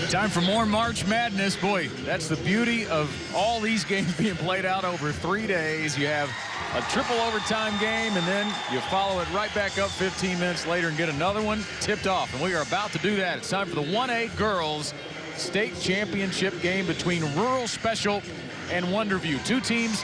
Time for more March Madness. Boy, that's the beauty of all these games being played out over 3 days. You have a triple overtime game, and then you follow it right back up 15 minutes later and get another one tipped off. And we are about to do that. It's time for the 1A girls state championship game between Rural Special and Wonderview. Two teams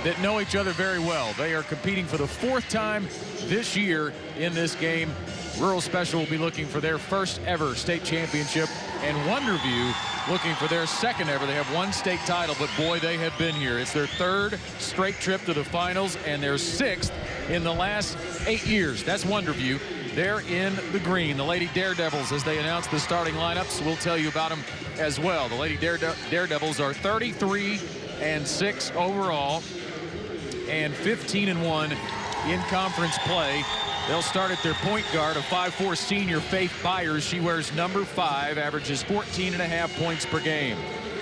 that know each other very well. They are competing for the 4th time this year in this game. Rural Special will be looking for their first ever state championship, and Wonderview looking for their 2nd ever. They have 1 state title, but boy, they have been here. It's their 3rd straight trip to the finals and their 6th in the last 8 years. That's Wonderview. They're in the green. The Lady Daredevils, as they announce the starting lineups, we'll tell you about them as well. The Lady Daredevils are 33-6 overall and 15-1 in conference play. They'll start at their point guard, a 5'4" senior, Faith Byers. She wears number 5, averages 14.5 points per game.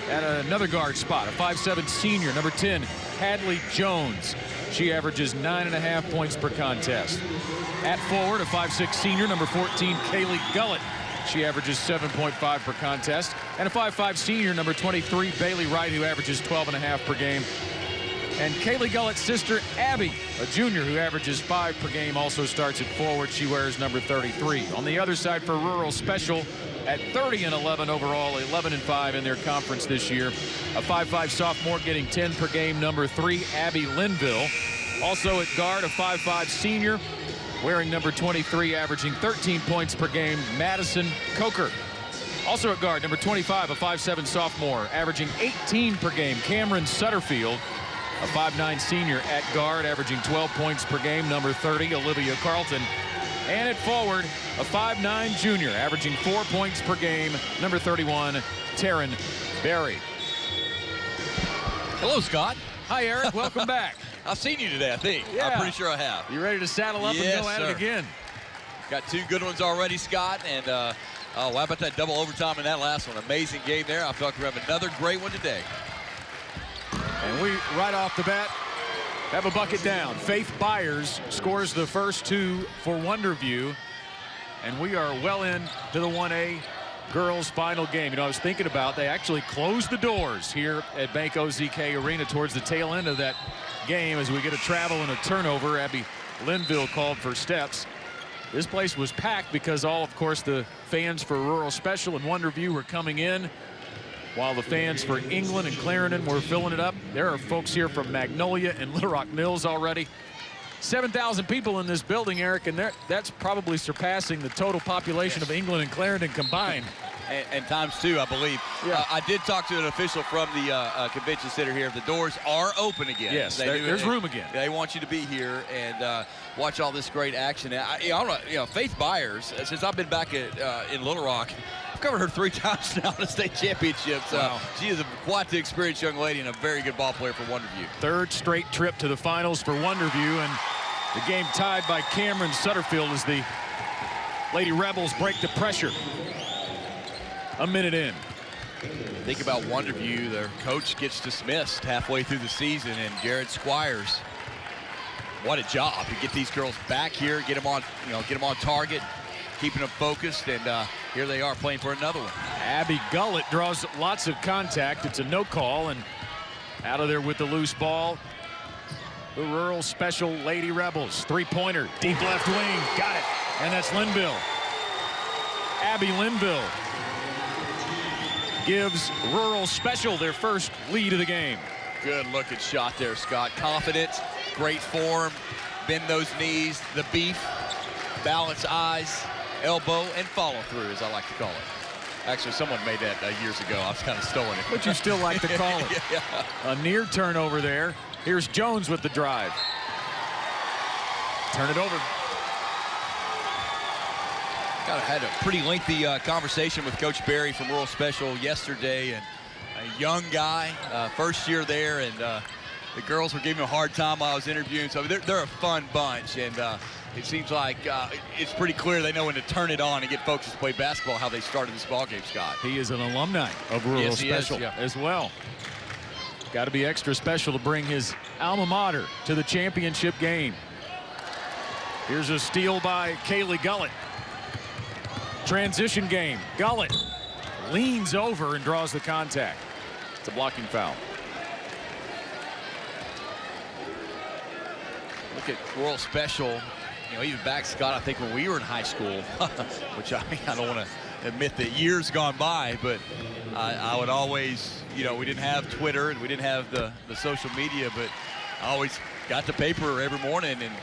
At another guard spot, a 5'7" senior, number 10, Hadley Jones. She averages 9.5 points per contest. At forward, a 5'6" senior, number 14, Kaylee Gullett. She averages 7.5 per contest. And a 5'5" senior, number 23, Bailey Wright, who averages 12.5 per game. And Kaylee Gullett's sister, Abby, a junior who averages 5 per game, also starts at forward. She wears number 33. On the other side for Rural Special, at 30-11 overall, 11-5 in their conference this year. A 5'5" sophomore getting 10 per game, number 3, Abby Linville. Also at guard, a 5'5" senior, wearing number 23, averaging 13 points per game, Madison Coker. Also at guard, number 25, a 5'7" sophomore, averaging 18 per game, Cameron Sutterfield. A 5'9" senior at guard, averaging 12 points per game, number 30, Olivia Carlton. And at forward, a 5'9" junior, averaging 4 points per game, number 31, Taryn Berry. Hello, Scott. Hi, Eric. Welcome back. I've seen you today, I think. Yeah. I'm pretty sure I have. You ready to saddle up and go at it again? Got 2 good ones already, Scott. And oh, how about that double overtime in that last one? Amazing game there. I feel like we have another great one today. And we, right off the bat, have a bucket down. Faith Byers scores the first 2 for Wonderview. And we are well into the 1A girls final game. You know, I was thinking about, they actually closed the doors here at Bank OZK Arena towards the tail end of that game as we get a travel and a turnover. Abby Linville called for steps. This place was packed because all, of course, the fans for Rural Special and Wonderview were coming in, while the fans for England and Clarendon were filling it up. There are folks here from Magnolia and Little Rock Mills already. 7,000 people in this building, Eric, and that's probably surpassing the total population of England and Clarendon combined. And times 2, I believe. Yeah. I did talk to an official from the convention center here. The doors are open again. Yes, there's room again. They want you to be here and watch all this great action. Faith Byers, since I've been back in Little Rock, I've covered her 3 times now in the state championships. Wow. She is quite the experienced young lady and a very good ball player for Wonderview. 3rd straight trip to the finals for Wonderview, and the game tied by Cameron Sutterfield as the Lady Rebels break the pressure. A minute in. Think about Wonderview. Their coach gets dismissed halfway through the season, and Jared Squires. What a job to get these girls back here, get them on target, keeping them focused, and here they are playing for another one. Abby Gullett draws lots of contact. It's a no call, and out of there with the loose ball, the Rural Special Lady Rebels. 3-pointer, deep left wing, got it, and that's Linville. Abby Linville gives Rural Special their first lead of the game. Good looking shot there, Scott. Confident, great form, bend those knees, the beef, balance eyes, elbow, and follow through, as I like to call it. Actually, someone made that years ago. I was kind of stolen it. But you still like to call it. Yeah. A near turnover there. Here's Jones with the drive. Turn it over. I had a pretty lengthy conversation with Coach Berry from Rural Special yesterday, and a young guy, first year there, and the girls were giving him a hard time while I was interviewing. So they're a fun bunch, and it seems like it's pretty clear they know when to turn it on and get folks to play basketball, how they started this ball game, Scott. He is an alumni of Rural Special as well. Got to be extra special to bring his alma mater to the championship game. Here's a steal by Kaylee Gullett. Transition game. Gullett leans over and draws the contact. It's a blocking foul. Look at World Special. You know, even back, Scott, I think when we were in high school, which I don't want to admit that years gone by, but I would always, you know, we didn't have Twitter and we didn't have the social media, but I always got the paper every morning and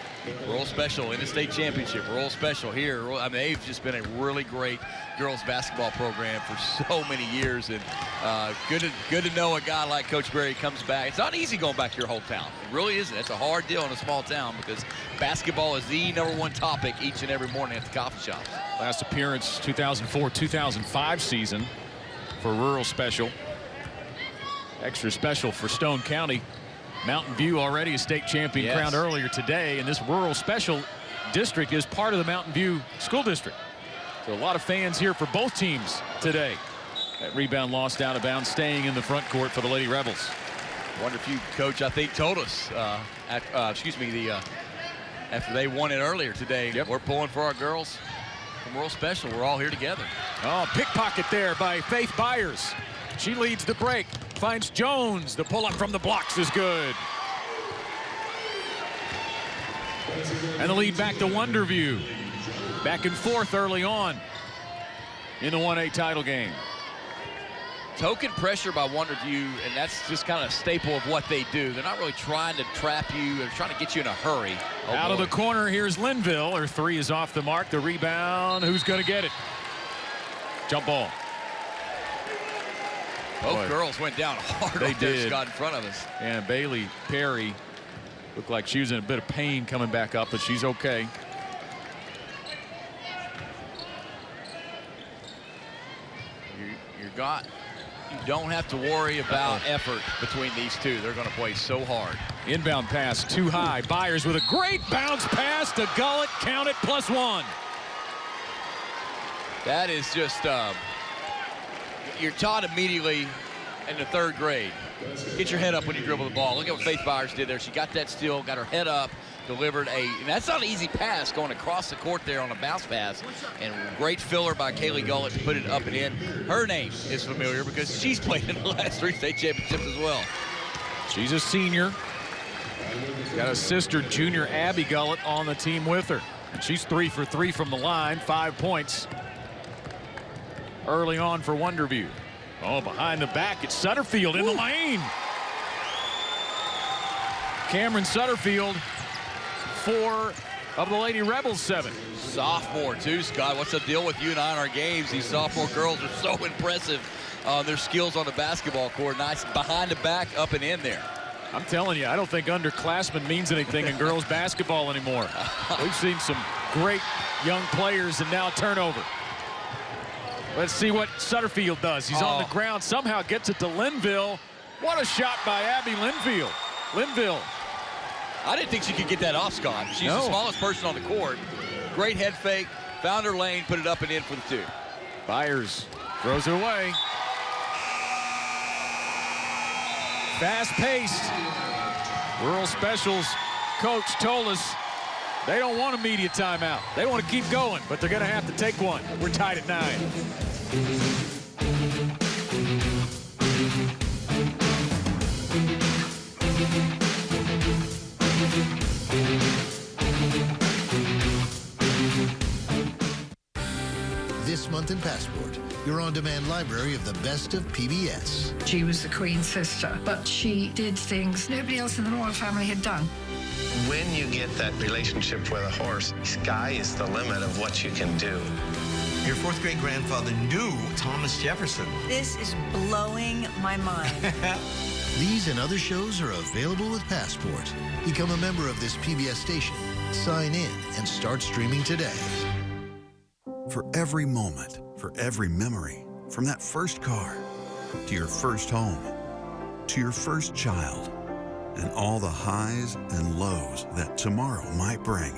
World Special, Interstate Championship, World Special here. I mean, they've just been a really great girls basketball program for so many years, and good to know a guy like Coach Berry comes back. It's not easy going back to your hometown. It really isn't. It's a hard deal in a small town because basketball is the #1 topic each and every morning at the coffee shops. Last appearance 2004-2005 season for Rural Special. Extra special for Stone County. Mountain View already a state champion crowned earlier today, and this Rural Special district is part of the Mountain View School District. So a lot of fans here for both teams today. That rebound lost out of bounds, staying in the front court for the Lady Rebels. Wonder if you, Coach, I think told us, after they won it earlier today, we're pulling for our girls from Rural Special. We're all here together. Oh, pickpocket there by Faith Byers. She leads the break. Finds Jones. The pull-up from the blocks is good. And the lead back to Wonderview. Back and forth early on in the 1A title game. Token pressure by Wonderview, and that's just kind of a staple of what they do. They're not really trying to trap you. They're trying to get you in a hurry. Out of the corner, here's Linville. Her three is off the mark. The rebound. Who's going to get it? Jump ball. Both girls went down hard. They did. Scott in front of us. And Bailey Perry looked like she was in a bit of pain coming back up, but she's okay. You don't have to worry about effort between these two. They're going to play so hard. Inbound pass too high. Byers with a great bounce pass to Gullett. Count it, +1. That is just you're taught immediately in the 3rd grade. Get your head up when you dribble the ball. Look at what Faith Byers did there. She got that steal, got her head up, delivered and that's not an easy pass going across the court there on a bounce pass. And great filler by Kaylee Gullett to put it up and in. Her name is familiar because she's played in the last 3 state championships as well. She's a senior. Got a sister, junior Abby Gullett, on the team with her. And she's 3 for 3 from the line, 5 points early on for Wonderview. Oh, behind the back, it's Sutterfield in the lane. Cameron Sutterfield, 4 of the Lady Rebels 7. Sophomore too, Scott. What's the deal with you and I in our games? These sophomore girls are so impressive. Their skills on the basketball court. Nice behind the back, up and in there. I'm telling you, I don't think underclassmen means anything in girls basketball anymore. We've seen some great young players, and now turnover. Let's see what Sutterfield does. He's on the ground, somehow gets it to Linville. What a shot by Abby Linville. I didn't think she could get that off, Scott. She's the smallest person on the court. Great head fake, found her lane, put it up and in for the 2. Byers throws it away. Fast-paced. Rural Specials coach told us they don't want a media timeout. They want to keep going, but they're going to have to take one. We're tied at 9. This month in Passport, your on-demand library of the best of PBS. She was the Queen's sister, but she did things nobody else in the royal family had done. When you get that relationship with a horse, sky is the limit of what you can do. Your 4th great grandfather knew Thomas Jefferson. This is blowing my mind. These and other shows are available with Passport. Become a member of this PBS station, sign in, and start streaming today. For every moment, for every memory, from that first car, to your first home, to your first child, and all the highs and lows that tomorrow might bring.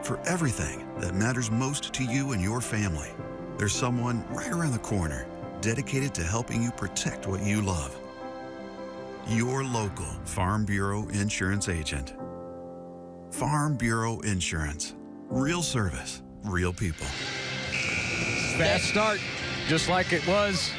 For everything that matters most to you and your family, there's someone right around the corner dedicated to helping you protect what you love. Your local Farm Bureau Insurance agent. Farm Bureau Insurance. Real service, real people. Fast start. just like it was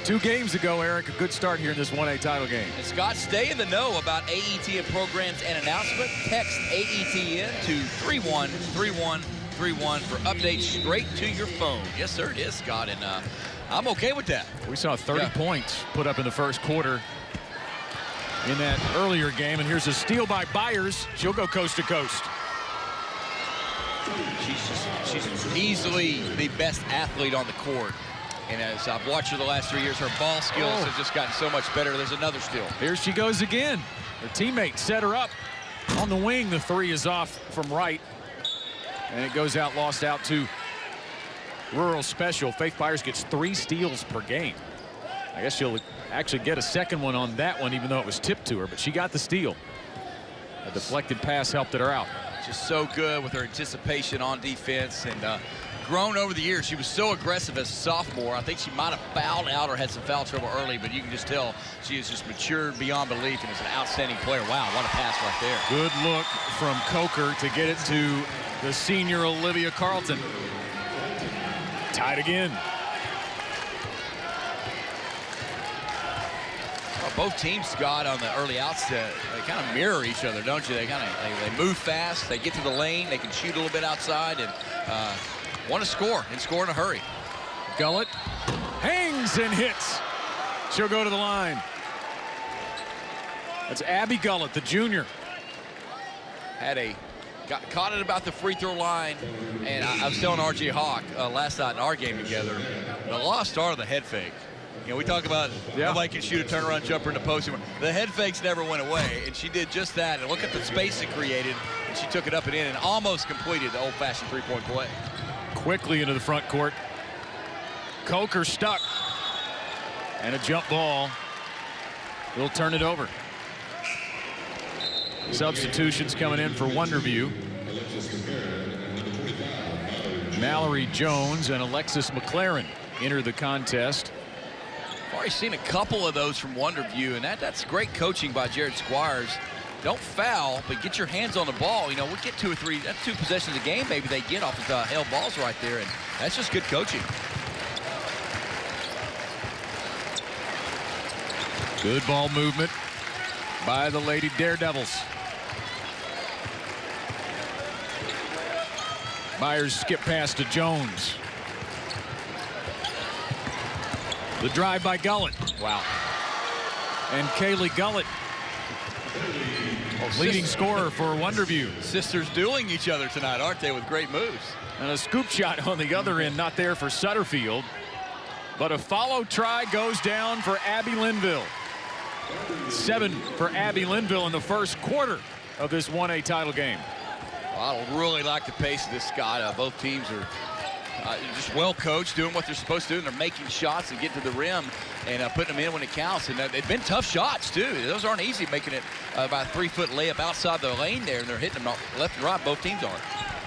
2 games ago, Eric. A good start here in this 1A title game. And Scott, stay in the know about AET and programs and announcement. Text AET in to 313131 for updates straight to your phone. Yes, sir, it is, Scott, and I'm okay with that. We saw 30 points put up in the first quarter in that earlier game, and here's a steal by Byers. She'll go coast to coast. She's easily the best athlete on the court. And as I've watched her the last 3 years, her ball skills have just gotten so much better. There's another steal. Here she goes again. Her teammate set her up on the wing. The 3 is off from right. And it goes out, lost out to Rural Special. Faith Byers gets 3 steals per game. I guess she'll actually get a second one on that one, even though it was tipped to her, but she got the steal. A deflected pass helped her out. Just so good with her anticipation on defense, and grown over the years. She was so aggressive as a sophomore. I think she might have fouled out or had some foul trouble early, but you can just tell she has just matured beyond belief and is an outstanding player. Wow, what a pass right there. Good look from Coker to get it to the senior Olivia Carlton. Tied again. Well, both teams, Scott, on the early outset, they kind of mirror each other, don't you? They move fast, they get to the lane, they can shoot a little bit outside, and want to score and score in a hurry. Gullett hangs and hits. She'll go to the line. That's Abby Gullett, the junior. Got caught at about the free throw line, and I was telling RJ Hawk last night in our game together, the lost art of the head fake. You know, we talk about nobody can shoot a turnaround jumper in the post. The head fakes never went away, and she did just that. And look at the space it created, and she took it up and in and almost completed the old-fashioned three-point play. Quickly into the front court. Coker stuck. And a jump ball. We'll turn it over. Substitutions coming in for Wonderview. Mallory Jones and Alexis McLaren enter the contest. I've already seen a couple of those from Wonderview, and that's great coaching by Jared Squires. Don't foul, but get your hands on the ball. You know, we'll get 2 or 3, that's 2 possessions a game maybe they get off of held balls right there, and that's just good coaching. Good ball movement by the Lady Daredevils. Byers skip pass to Jones. The drive by Gullett. Wow. And Kaylee Gullett, leading scorer for Wonderview. Sisters dueling each other tonight, aren't they, with great moves. And a scoop shot on the other end, not there for Sutterfield. But a follow try goes down for Abby Linville. 7 for Abby Linville in the first quarter of this 1A title game. Well, I really like the pace of this, Scott. Both teams are just well coached, doing what they're supposed to do, and they're making shots and getting to the rim and putting them in when it counts. And they've been tough shots too. Those aren't easy, making it about a 3-foot layup outside the lane there, and they're hitting them left and right. Both teams are.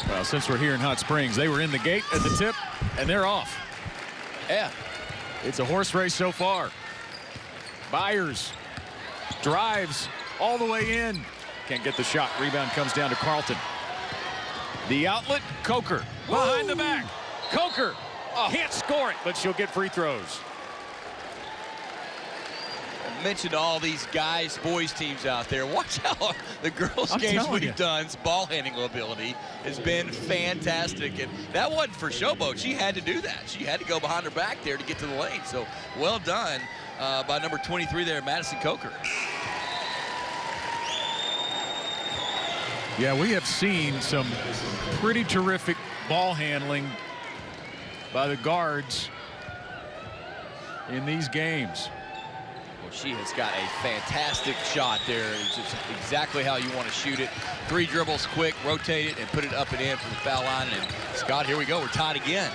Well, since we're here in Hot Springs, they were in the gate at the tip, and they're off. Yeah. It's a horse race so far. Byers drives all the way in. Can't get the shot. Rebound comes down to Carlton. The outlet, Coker behind the back. Coker can't score it, but she'll get free throws. I mentioned all these guys, boys teams out there. Watch how the girls' games we've done. Ball handling ability has been fantastic, and that wasn't for showboat. She had to do that. She had to go behind her back there to get to the lane. So well done by number 23 there, Madison Coker. Yeah, we have seen some pretty terrific ball handling by the guards in these games. Well, she has got a fantastic shot there. It's just exactly how you want to shoot it. 3 dribbles quick, rotate it, and put it up and in from the foul line. And Scott, here we go. We're tied again.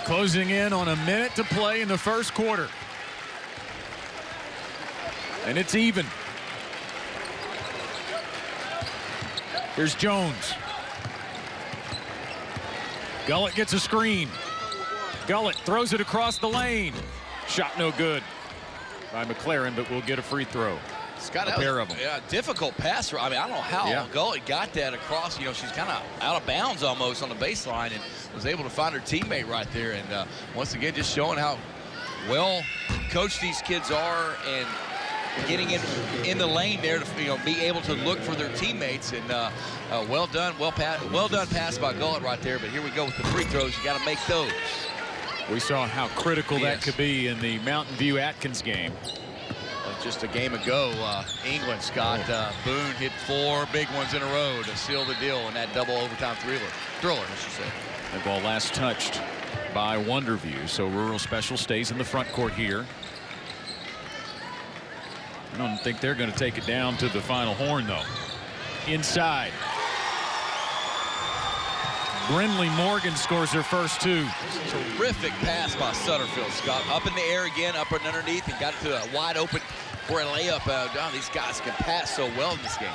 Closing in on a minute to play in the first quarter. And it's even. Here's Jones. Gullett gets a screen. Gullett throws it across the lane. Shot no good by McLaren, but we'll get a free throw. Scott, a pair of them. Yeah, difficult pass. I mean, I don't know how Gullet got that across. You know, she's kind of out of bounds almost on the baseline and was able to find her teammate right there. And once again, just showing how well coached these kids are and getting in the lane there to be able to look for their teammates. And well done pass by Gullet right there. But here we go with the free throws. You got to make those. We saw how critical that could be in the Mountain View Atkins game. Just a game ago, England, Scott, Boone hit 4 big ones in a row to seal the deal in that double overtime thriller, I should say. The ball last touched by Wonderview, so Rural Special stays in the front court here. I don't think they're going to take it down to the final horn, though. Inside. Brindley Morgan scores her first 2. Terrific pass by Sutterfield, Scott. Up in the air again, up and underneath, and got it to a wide open for a layup. These guys can pass so well in this game.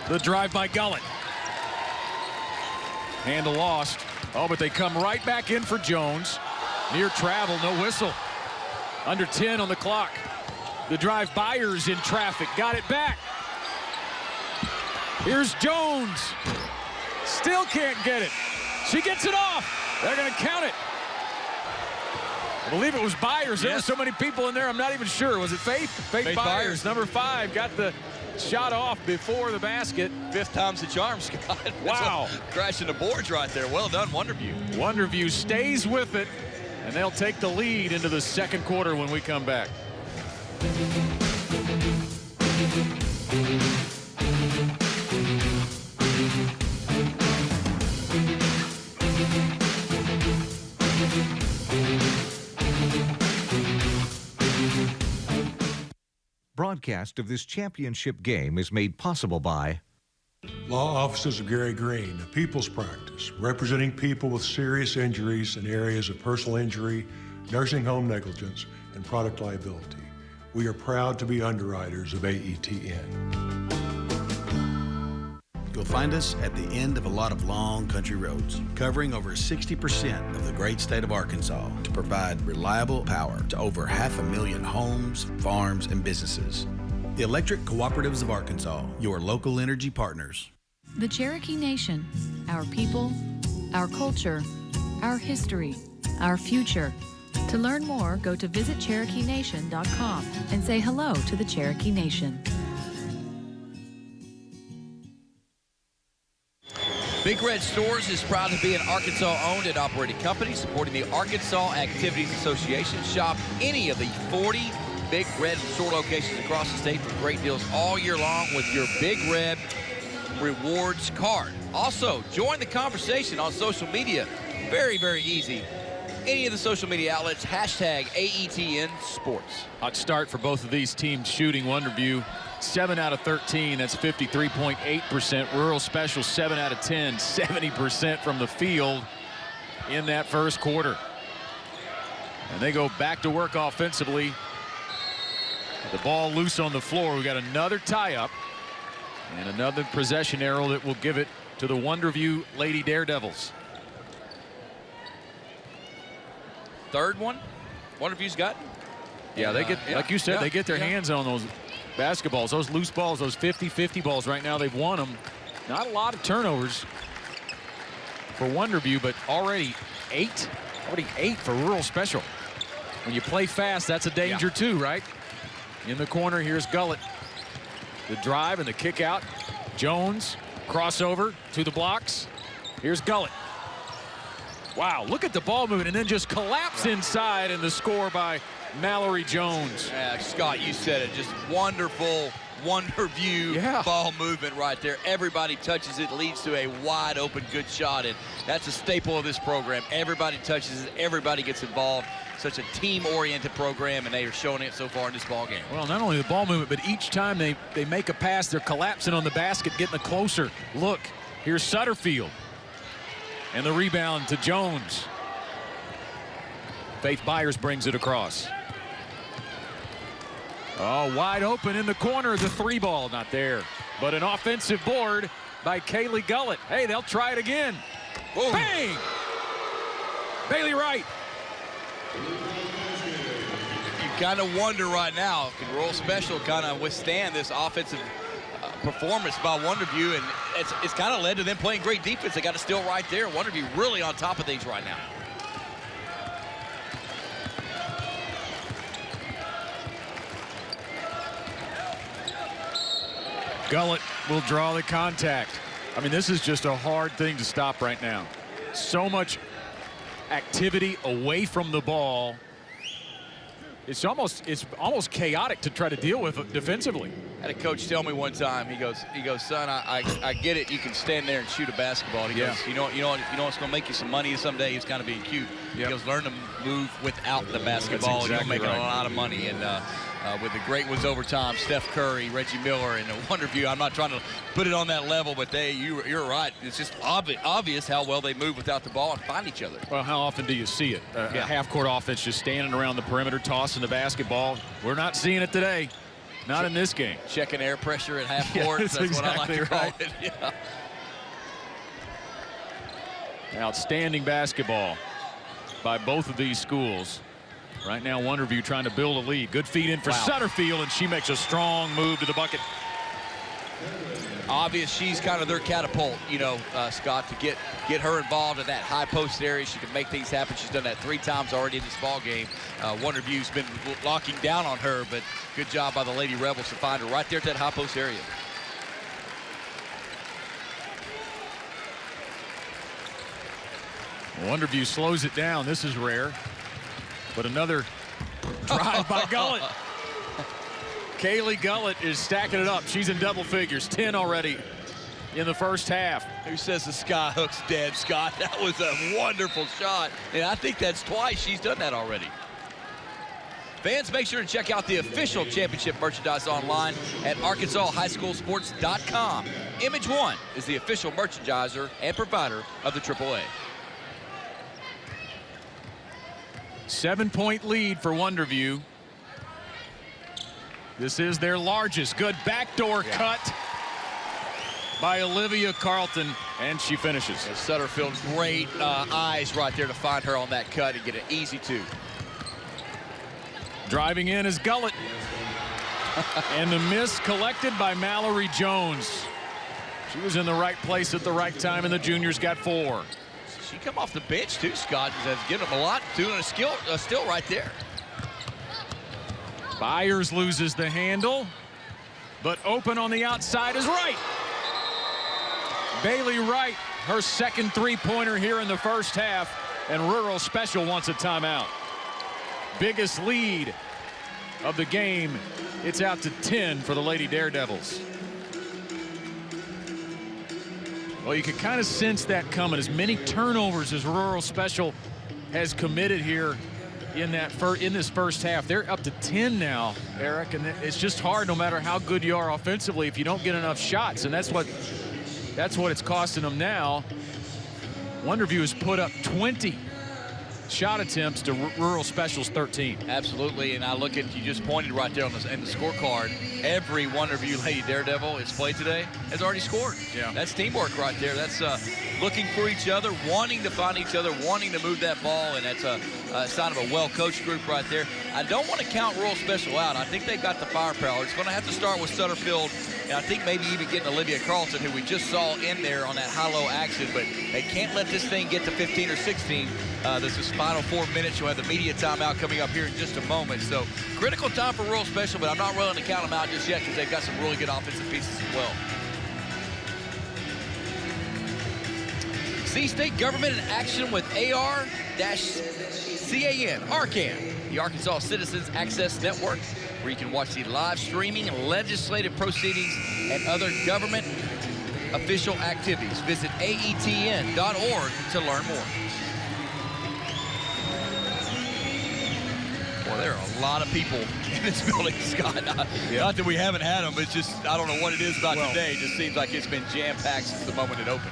The drive by Gullet. Handle lost. Oh, but they come right back in for Jones. Near travel, no whistle. Under 10 on the clock. The drive, Byers in traffic, got it back. Here's Jones. Still can't get it. She gets it off. They're going to count it. I believe it was Byers. There were so many people in there, I'm not even sure. Was it Faith? Faith Byers, number 5, got the shot off before the basket. 5th time's the charm, Scott. Wow. Crashing the boards right there. Well done, Wonderview. Wonderview stays with it, and they'll take the lead into the second quarter when we come back. Broadcast of this championship game is made possible by Law Offices of Gary Green, a people's practice, representing people with serious injuries in areas of personal injury, nursing home negligence, and product liability. We are proud to be underwriters of AETN. You'll find us at the end of a lot of long country roads, covering over 60% of the great state of Arkansas to provide reliable power to over 500,000 homes, farms, and businesses. The Electric Cooperatives of Arkansas, your local energy partners. The Cherokee Nation, our people, our culture, our history, our future. To learn more, go to visitcherokeenation.com and say hello to the Cherokee Nation. Big Red Stores is proud to be an Arkansas-owned and operated company supporting the Arkansas Activities Association. Shop any of the 40 Big Red store locations across the state for great deals all year long with your Big Red Rewards card. Also, join the conversation on social media. Very, very easy. Any of the social media outlets, hashtag AETN Sports. Hot start for both of these teams shooting. Wonderview 7 out of 13, that's 53.8%. Rural Special 7 out of 10, 70% from the field in that first quarter. And they go back to work offensively. The ball loose on the floor. We got another tie-up and another possession arrow that will give it to the Wonderview Lady Daredevils. Third one Wonderview's got. Yeah, they get, like you said, they get their hands on those basketballs, those loose balls, those 50-50 balls. Right now they've won them. Not a lot of turnovers for Wonderview, but already eight for Rural Special. When you play fast, that's a danger too, right? In the corner, here's Gullet. The drive and the kick out. Jones, crossover to the blocks. Here's Gullet. Wow, look at the ball movement and then just collapse inside, and the score by Mallory Jones. Yeah, Scott, you said it. Just wonderful Wonderview ball movement right there. Everybody touches it, leads to a wide open good shot, and that's a staple of this program. Everybody touches it, everybody gets involved. Such a team-oriented program, and they are showing it so far in this ball game. Well, not only the ball movement, but each time they make a pass, they're collapsing on the basket, getting a closer look. Here's Sutterfield. And the rebound to Jones. Faith Byers brings it across. Oh, wide open in the corner. The 3 ball, not there. But an offensive board by Kaylee Gullet. Hey, they'll try it again. Whoa. Bang! Bailey Wright. You kind of wonder right now, can Royal Special kind of withstand this offensive performance by Wonderview? And it's kind of led to them playing great defense. They got a steal right there. Wonderview really on top of things right now. Gullett will draw the contact. I mean, this is just a hard thing to stop right now. So much activity away from the ball. It's almost chaotic to try to deal with defensively. I had a coach tell me one time, he goes, son, I get it. You can stand there and shoot a basketball. He goes, you know what's going to make you some money someday? He's kind of being cute. He goes, learn to move without the basketball. That's exactly and you'll make right. a lot of money. And with the great ones over time, Steph Curry, Reggie Miller, and Wonderview. I'm not trying to put it on that level, but you're right. It's just obvious how well they move without the ball and find each other. Well, how often do you see it? A half-court offense just standing around the perimeter, tossing the basketball. We're not seeing it today. Not in this game. Checking air pressure at half court. That's exactly what I like to call right. it. Yeah. Outstanding basketball by both of these schools. Right now, Wonderview trying to build a lead. Good feed in for Sutterfield, and she makes a strong move to the bucket. Obvious she's kind of their catapult, Scott, to get her involved in that high post area. She can make things happen. She's done that 3 times already in this ball game. Wonderview's been locking down on her, but good job by the Lady Rebels to find her right there at that high post area. Wonderview slows it down. This is rare. But another drive by Gullett. Kaylee Gullett is stacking it up. She's in double figures, 10 already in the first half. Who says the sky hook's dead, Scott? That was a wonderful shot. And I think that's twice she's done that already. Fans, make sure to check out the official championship merchandise online at ArkansasHighSchoolSports.com. Image One is the official merchandiser and provider of the AAA. 7-point lead for Wonderview. This is their largest. Good backdoor cut by Olivia Carlton, and she finishes. Sutterfield, great eyes right there to find her on that cut and get an easy 2. Driving in is Gullett. And the miss collected by Mallory Jones. She was in the right place at the right time, and the juniors got 4. She come off the bench too, Scott, and has given them a lot, doing a still right there. Byers loses the handle, but open on the outside is Wright. Bailey Wright, her second 3-pointer here in the first half, and Rural Special wants a timeout. Biggest lead of the game. It's out to 10 for the Lady Daredevils. Well, you can kind of sense that coming. As many turnovers as Rural Special has committed here in this first half. They're up to 10 now, Eric, and it's just hard no matter how good you are offensively if you don't get enough shots, and that's what it's costing them now. Wonderview has put up 20 shot attempts to Rural Special's 13. Absolutely, and I look at, you just pointed right there on the scorecard. Every Wonderview Lady Daredevil is played today has already scored. Yeah. That's teamwork right there. That's looking for each other, wanting to find each other, wanting to move that ball, and that's a sign of a well-coached group right there. I don't want to count Rural Special out. I think they've got the firepower. It's going to have to start with Sutterfield, and I think maybe even getting Olivia Carlton, who we just saw in there on that high-low action, but they can't let this thing get to 15 or 16. This is final 4 minutes. You'll have the media timeout coming up here in just a moment. So critical time for Rural Special, but I'm not willing to count them out just yet because they've got some really good offensive pieces as well. See state government in action with AR-CAN, ARCAN, the Arkansas Citizens Access Network, where you can watch the live streaming, legislative proceedings, and other government official activities. Visit aetn.org to learn more. Well, there are a lot of people in this building, Scott. Not that we haven't had them, but it's just, I don't know what it is about today. It just seems like it's been jam-packed since the moment it opened.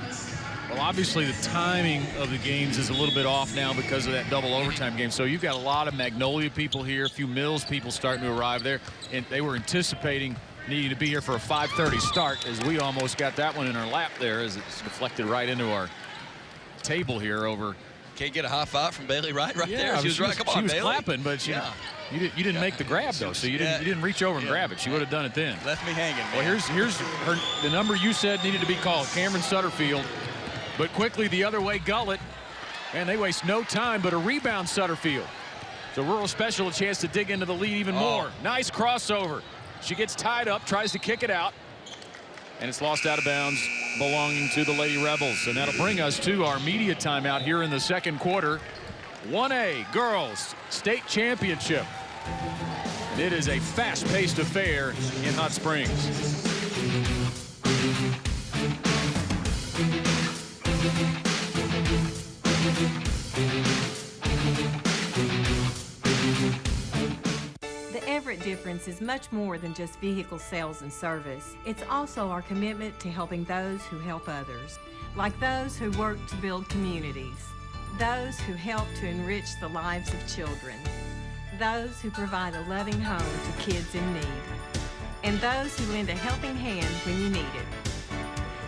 Well, obviously the timing of the games is a little bit off now because of that double overtime game. So you've got a lot of Magnolia people here, a few Mills people starting to arrive there. And they were anticipating needing to be here for a 5:30 start, as we almost got that one in our lap there as it's deflected right into our table here over Can't get a high five from Bailey Wright right there. She was right. Come on, she was Bailey. clapping, but you didn't make the grab though, so you didn't reach over and grab it. She would have done it then. Left me hanging. Well, man. here's the number you said needed to be called, Cameron Sutterfield. But quickly the other way, Gullett, and they waste no time. But a rebound, Sutterfield. So Rural Special a chance to dig into the lead even more. Nice crossover. She gets tied up, tries to kick it out, and it's lost out of bounds, belonging to the Lady Rebels. And that'll bring us to our media timeout here in the second quarter. 1A Girls State Championship. And it is a fast-paced affair in Hot Springs. The Everett difference is much more than just vehicle sales and service. It's also our commitment to helping those who help others, like those who work to build communities, those who help to enrich the lives of children, those who provide a loving home to kids in need, and those who lend a helping hand when you need it.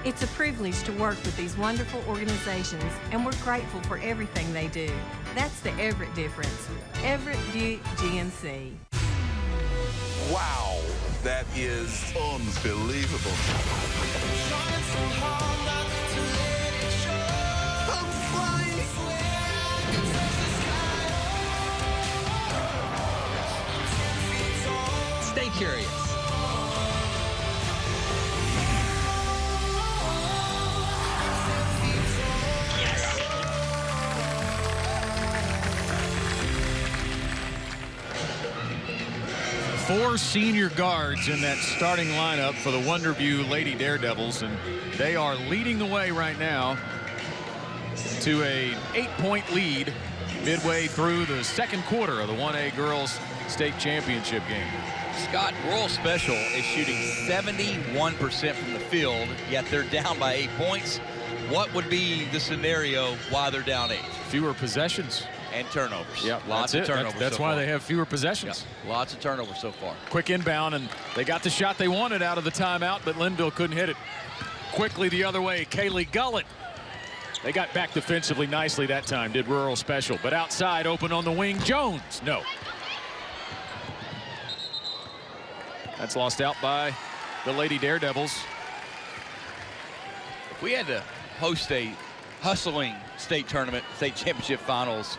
It's a privilege to work with these wonderful organizations, and we're grateful for everything they do. That's the Everett difference. Everett Buick GMC. Wow, that is unbelievable. Stay curious. Four senior guards in that starting lineup for the Wonderview Lady Daredevils, and they are leading the way right now to a 8-point lead midway through the second quarter of the 1A Girls State Championship game. Scott, Rural Special is shooting 71% from the field, yet they're down by 8 points. What would be the scenario why they're down 8? Fewer possessions. And turnovers. Yep, lots of turnovers. That's so why far. they have fewer possessions. Yep, lots of turnovers so far. Quick inbound, and they got the shot they wanted out of the timeout, but Linville couldn't hit it. Quickly the other way, Kaylee Gullett. They got back defensively nicely that time, did Rural Special. But outside, open on the wing, Jones. No. That's lost out by the Lady Daredevils. If we had to host a hustling state tournament, state championship finals,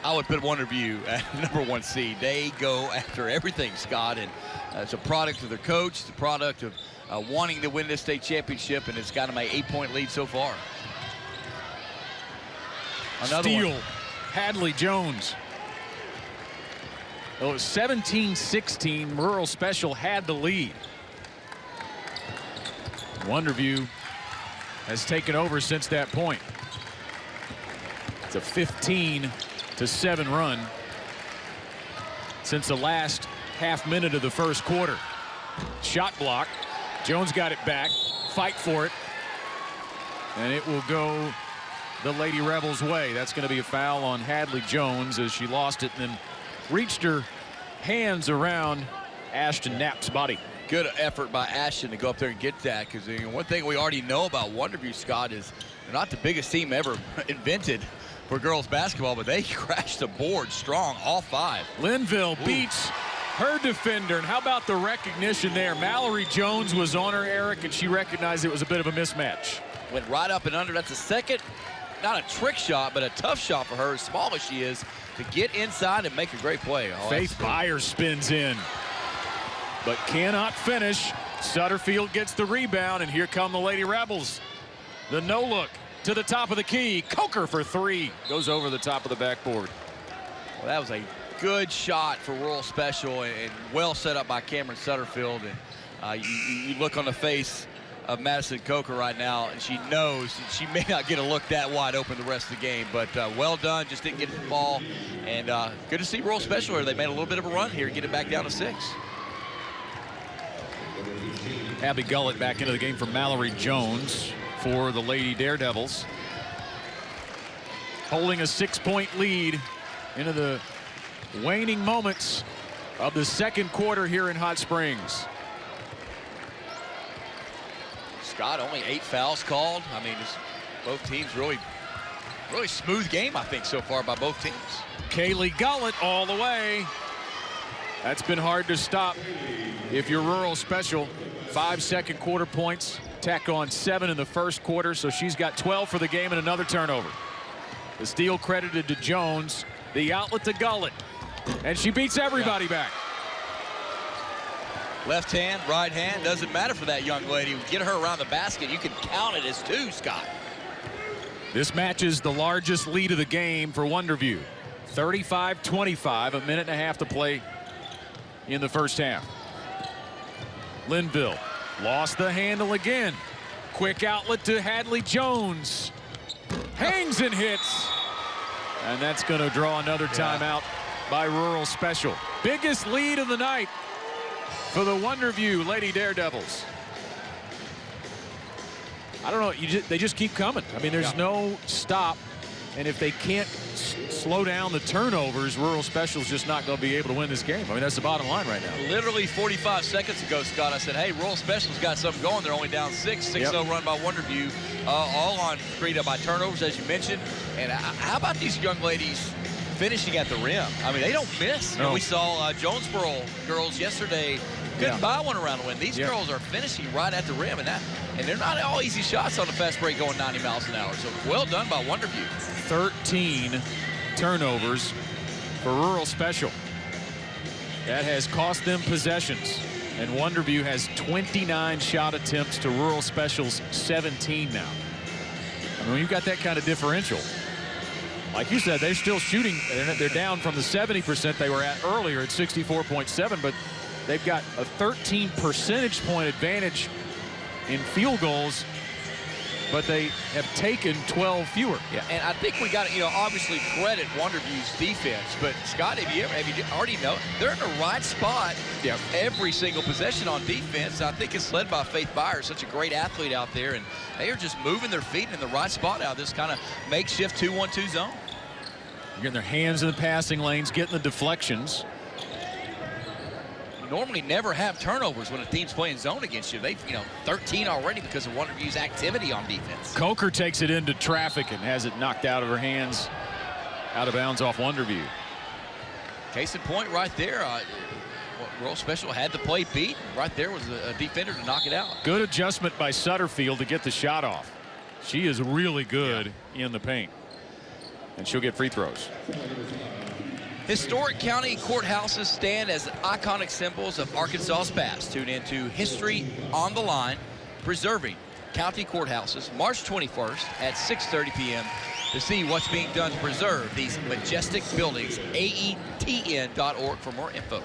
I would put Wonderview at #1 seed. They go after everything, Scott, and it's a product of their coach, it's a product of wanting to win this state championship, and it's got them an 8-point lead so far. Another steal, one. Hadley Jones. Well, it was 17-16. Rural Special had the lead. Wonderview has taken over since that point. It's a 15-7 run since the last half minute of the first quarter. Shot block. Jones got it back. Fight for it. And it will go the Lady Rebels' way. That's going to be a foul on Hadley Jones as she lost it and then reached her hands around Ashton Knapp's body. Good effort by Ashton to go up there and get that, because one thing we already know about Wonderview, Scott, is they're not the biggest team ever invented for girls basketball, but they crashed the board strong, all 5. Linville beats her defender, and how about the recognition there? Mallory Jones was on her, Eric, and she recognized it was a bit of a mismatch. Went right up and under. That's the second, not a trick shot, but a tough shot for her, as small as she is, to get inside and make a great play. Oh, Faith Byers spins in, but cannot finish. Sutterfield gets the rebound, and here come the Lady Rebels. The no-look to the top of the key. Coker for 3. Goes over the top of the backboard. Well, that was a good shot for Rural Special, and well set up by Cameron Sutterfield. And you look on the face of Madison Coker right now, and she knows she may not get a look that wide open the rest of the game, but well done, just didn't get the ball. And good to see Rural Special here. They made a little bit of a run here, get it back down to 6. Abby Gullett back into the game for Mallory Jones for the Lady Daredevils. Holding a 6-point lead into the waning moments of the second quarter here in Hot Springs. Scott, only 8 fouls called. I mean, both teams really Really smooth game, I think, so far by both teams. Kaylee Gullett all the way. That's been hard to stop if you're Rural Special. 5 second quarter points. Tack on 7 in the first quarter, so she's got 12 for the game and another turnover. The steal credited to Jones. The outlet to Gullett. And she beats everybody back. Left hand, right hand, doesn't matter for that young lady. Get her around the basket. You can count it as 2, Scott. This matches the largest lead of the game for Wonderview. 35-25, a minute and a half to play in the first half. Linville lost the handle again. Quick outlet to Hadley Jones. Hangs and hits. And that's going to draw another timeout by Rural Special. Biggest lead of the night for the Wonderview Lady Daredevils. I don't know, they just keep coming. I mean, there's no stop. And if they can't slow down the turnovers, Rural Special's just not going to be able to win this game. I mean, that's the bottom line right now. Literally 45 seconds ago, Scott, I said, hey, Rural Special's got something going. They're only down 6. 6-0 run by Wonderview, all on created by turnovers, as you mentioned. And how about these young ladies finishing at the rim? I mean, they don't miss. No. And we saw Jonesboro girls yesterday couldn't buy one around the win. These girls are finishing right at the rim, and they're not all easy shots on the fast break going 90 miles an hour. So well done by Wonderview. 13 turnovers for Rural Special. That has cost them possessions. And Wonderview has 29 shot attempts to Rural Special's 17 now. I mean, when you've got that kind of differential, like you said, they're still shooting. They're down from the 70% they were at earlier at 64.7, but they've got a 13 percentage point advantage in field goals, but they have taken 12 fewer. Yeah, and I think we got to, obviously credit Wonderview's defense. But Scott, have you already know they're in the right spot every single possession on defense. I think it's led by Faith Byers, such a great athlete out there, and they are just moving their feet in the right spot out of this kind of makeshift 2-1-2 zone. Getting their hands in the passing lanes, getting the deflections. You normally never have turnovers when a team's playing zone against you. They've, 13 already because of Wonderview's activity on defense. Coker takes it into traffic and has it knocked out of her hands, out of bounds off Wonderview. Case in point right there. Rural Special had the play beat. Right there was a defender to knock it out. Good adjustment by Sutterfield to get the shot off. She is really good in the paint. And she'll get free throws. Historic county courthouses stand as iconic symbols of Arkansas's past. Tune in to History on the Line, Preserving County Courthouses, March 21st at 6:30 p.m. to see what's being done to preserve these majestic buildings. AETN.org for more info.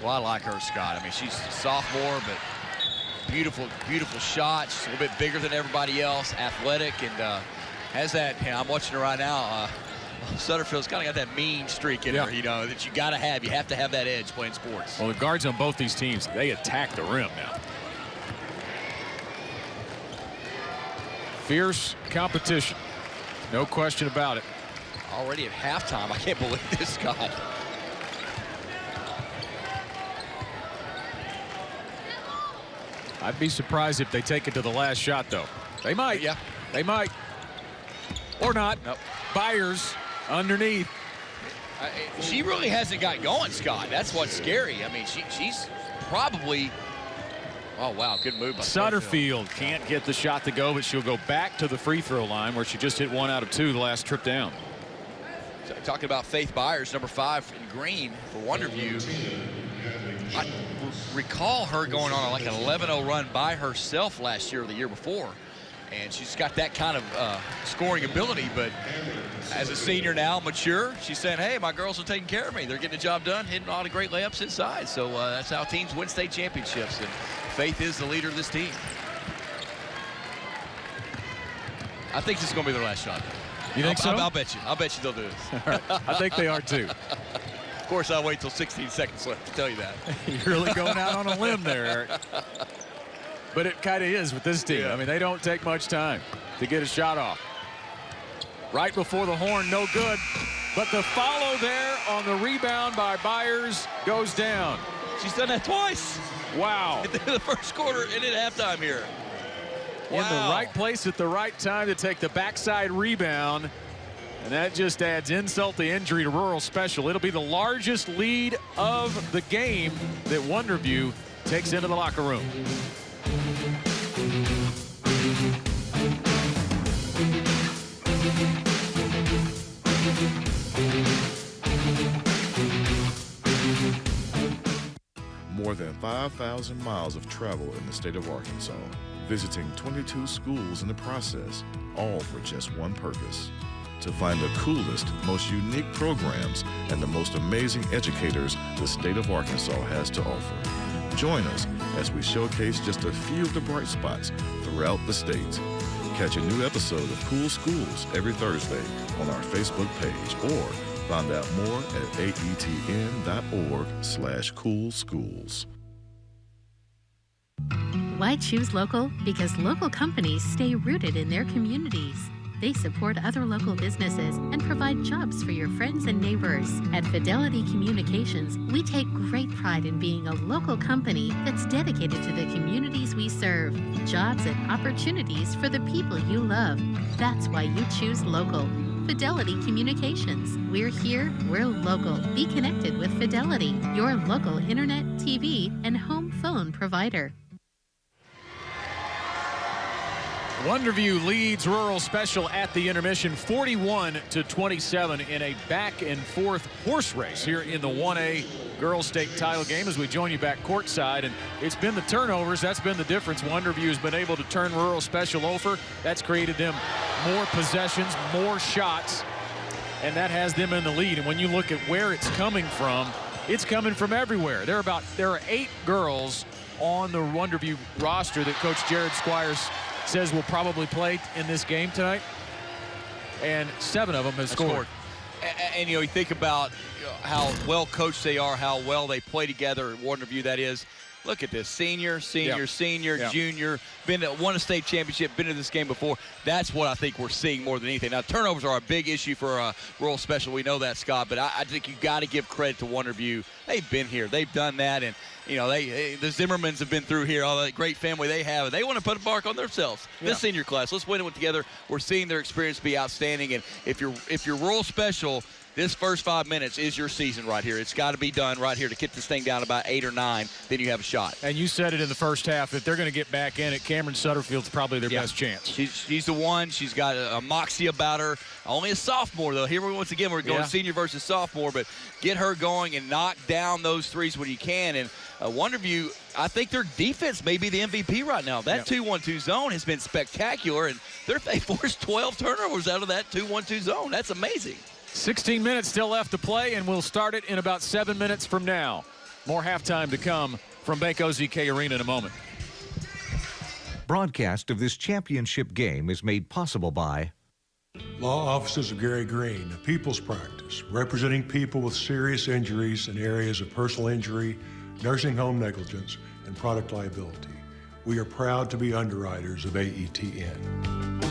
Well, I like her, Scott. I mean, she's a sophomore, but beautiful, beautiful shot. She's a little bit bigger than everybody else, athletic, and has that, I'm watching her right now, Sutterfield's kind of got that mean streak in her, that you got to have. You have to have that edge playing sports. Well, the guards on both these teams, they attack the rim now. Fierce competition. No question about it. Already at halftime. I can't believe this, Scott. I'd be surprised if they take it to the last shot, though. They might. Yeah. They might. Or not. Nope. Byers underneath. She really hasn't got going, Scott. That's what's scary. I mean, she's probably... Oh, wow, good move by Sutterfield can't get the shot to go, but she'll go back to the free throw line where she just hit 1 out of 2 the last trip down. So, talking about Faith Byers, number 5 in green for Wonderview. I recall her going on like an 11-0 run by herself last year or the year before. And she's got that kind of scoring ability, but as a senior now, mature, she's saying, hey, my girls are taking care of me. They're getting the job done, hitting a lot of great layups inside. So that's how teams win state championships, and Faith is the leader of this team. I think this is going to be their last shot. You think so? I'll bet you. I'll bet you they'll do it. All right. I think they are, too. Of course, I'll wait till 16 seconds left to tell you that. You're really going out on a limb there, Eric. But it kind of is with this team. I mean, they don't take much time to get a shot off. Right before the horn, no good. But the follow there on the rebound by Byers goes down. She's done that twice. Wow. In the first quarter and at halftime here. in the right place at the right time to take the backside rebound. And that just adds insult to injury to Rural Special. It'll be the largest lead of the game that Wonderview takes into the locker room. More than 5,000 miles of travel in the state of Arkansas, visiting 22 schools in the process, all for just one purpose: to find the coolest, most unique programs and the most amazing educators the state of Arkansas has to offer. Join us as we showcase just a few of the bright spots throughout the state. Catch a new episode of Cool Schools every Thursday on our Facebook page, or find out more at aetn.org/coolschools. Why choose local? Because local companies stay rooted in their communities. They support other local businesses and provide jobs for your friends and neighbors. At Fidelity Communications, we take great pride in being a local company that's dedicated to the communities we serve. Jobs and opportunities for the people you love. That's why you choose local. Fidelity Communications. We're here, we're local. Be connected with Fidelity, your local internet, TV, and home phone provider. Wonderview leads Rural Special at the intermission 41-27 in a back and forth horse race here in the 1A girls state title game as we join you back courtside. And it's been the turnovers that's been the difference. Wonderview has been able to turn Rural Special over. That's created them more possessions, more shots, and that has them in the lead. And when you look at where it's coming from everywhere. There are 8 girls on the Wonderview roster that Coach Jared Squires says will probably play in this game tonight, and 7 of them have scored. And you think about how well coached they are, how well they play together at Wonderview. That is, look at this: senior, junior, won a state championship, been to this game before. That's what I think we're seeing more than anything. Now, turnovers are a big issue for Rural Special. We know that, Scott, but I think you got to give credit to Wonderview. They've been here, they've done that, and the Zimmermans have been through here, all that great family they have, and they want to put a mark on themselves. This senior class, let's win it together. We're seeing their experience be outstanding, and if you're Rural Special, this first 5 minutes is your season right here. It's got to be done right here to get this thing down about 8 or 9. Then you have a shot. And you said it in the first half that they're going to get back in it. Cameron Sutterfield's probably their best chance. She's the one. She's got a moxie about her. Only a sophomore, though. Here once again, we're going senior versus sophomore, but get her going and knock down those threes when you can. And Wonderview, I think their defense may be the MVP right now. That 2-1-2 zone has been spectacular, and they forced 12 turnovers out of that 2-1-2 zone. That's amazing. 16 minutes still left to play, and we'll start it in about 7 minutes from now. More halftime to come from Bank OZK Arena in a moment. Broadcast of this championship game is made possible by Law Offices of Gary Green, a people's practice, representing people with serious injuries in areas of personal injury, nursing home negligence, and product liability. We are proud to be underwriters of AETN.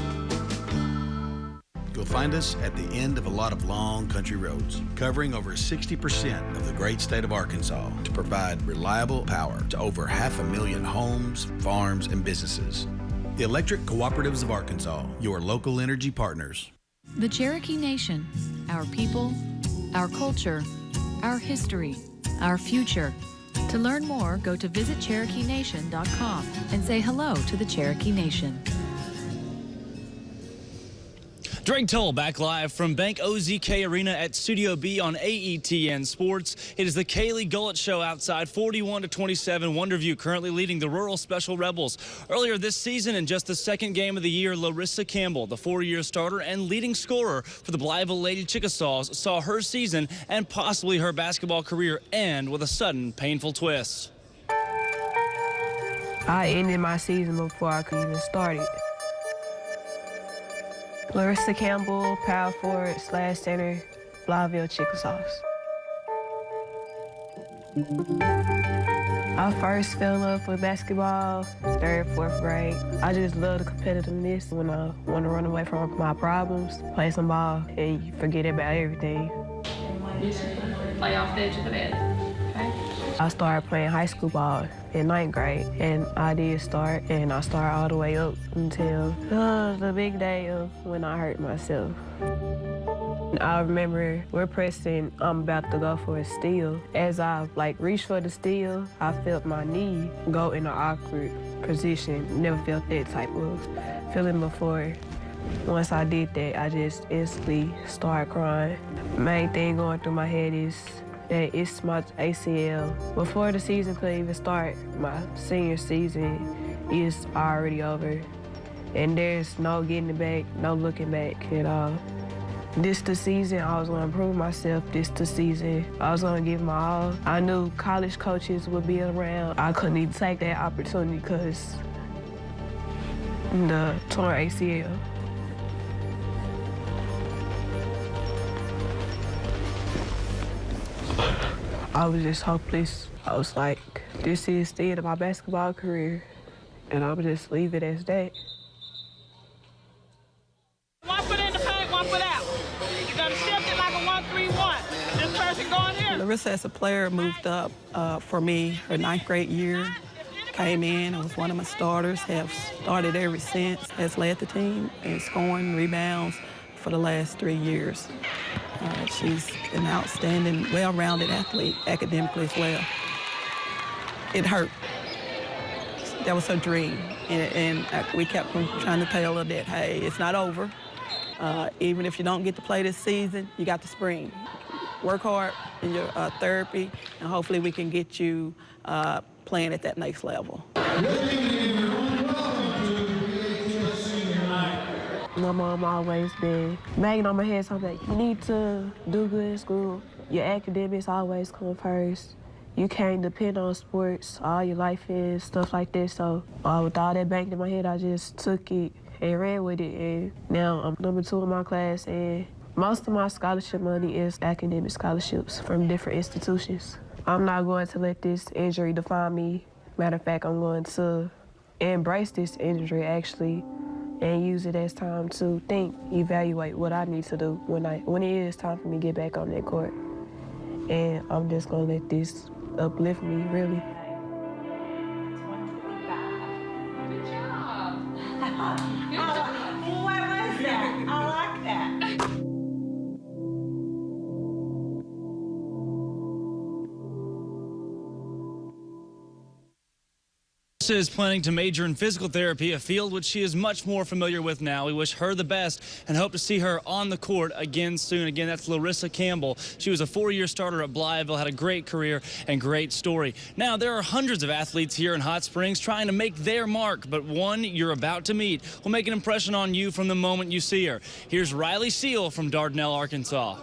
You'll find us at the end of a lot of long country roads, covering over 60% of the great state of Arkansas to provide reliable power to over 500,000 homes, farms, and businesses. The Electric Cooperatives of Arkansas, your local energy partners. The Cherokee Nation, our people, our culture, our history, our future. To learn more, go to visitcherokeenation.com and say hello to the Cherokee Nation. Drake Toll back live from Bank OZK Arena at Studio B on AETN Sports. It is the Kaylee Gullett Show outside, 41-27. Wonderview currently leading the Rural Special Rebels. Earlier this season, in just the second game of the year, Larissa Campbell, the 4-year starter and leading scorer for the Blytheville Lady Chickasaws, saw her season and possibly her basketball career end with a sudden painful twist. I ended my season before I could even start it. Larissa Campbell, power forward / center, Blytheville Chickasaws. I first fell in love with basketball, 3rd, 4th grade. I just love the competitiveness when I want to run away from my problems, play some ball, and forget about everything. Lay off the edge of the bed, okay? I started playing high school ball in 9th grade, and I did start, and I started all the way up until the big day of when I hurt myself. I remember we're pressing, I'm about to go for a steal. As I reached for the steal, I felt my knee go in an awkward position. Never felt that type of feeling before. Once I did that, I just instantly started crying. Main thing going through my head is that it's my ACL. Before the season could even start, my senior season is already over. And there's no getting it back, no looking back at all. This the season I was gonna prove myself. This the season I was gonna give my all. I knew college coaches would be around. I couldn't even take that opportunity because the torn ACL. I was just hopeless. I was like, this is the end of my basketball career, and I'm just leave it as that. One foot in the paint, one foot out. You gotta shift it like a 1-3-1. This person going here. Larissa, as a player, moved up for me her 9th grade year. Came in and was one of my starters, have started ever since, has led the team in scoring, rebounds for the last 3 years. She's an outstanding, well-rounded athlete, academically as well. It hurt. That was her dream. And we kept trying to tell her that, hey, it's not over. Even if you don't get to play this season, you got the spring. Work hard in your therapy, and hopefully we can get you playing at that next level. My mom always been banging on my head something like, you need to do good in school. Your academics always come first. You can't depend on sports all your life and stuff like that. So with all that banged in my head, I just took it and ran with it. And now I'm number 2 in my class, and most of my scholarship money is academic scholarships from different institutions. I'm not going to let this injury define me. Matter of fact, I'm going to embrace this injury, actually, and use it as time to think, evaluate what I need to do when it is time for me to get back on that court. And I'm just gonna let this uplift me, really. Good job. What was that? I like that. Is planning to major in physical therapy, a field which she is much more familiar with now. We wish her the best and hope to see her on the court again soon. Again, that's Larissa Campbell. She was a 4-year starter at Blytheville, had a great career and great story. Now, there are hundreds of athletes here in Hot Springs trying to make their mark, but one you're about to meet will make an impression on you from the moment you see her. Here's Riley Seal from Dardanelle, Arkansas.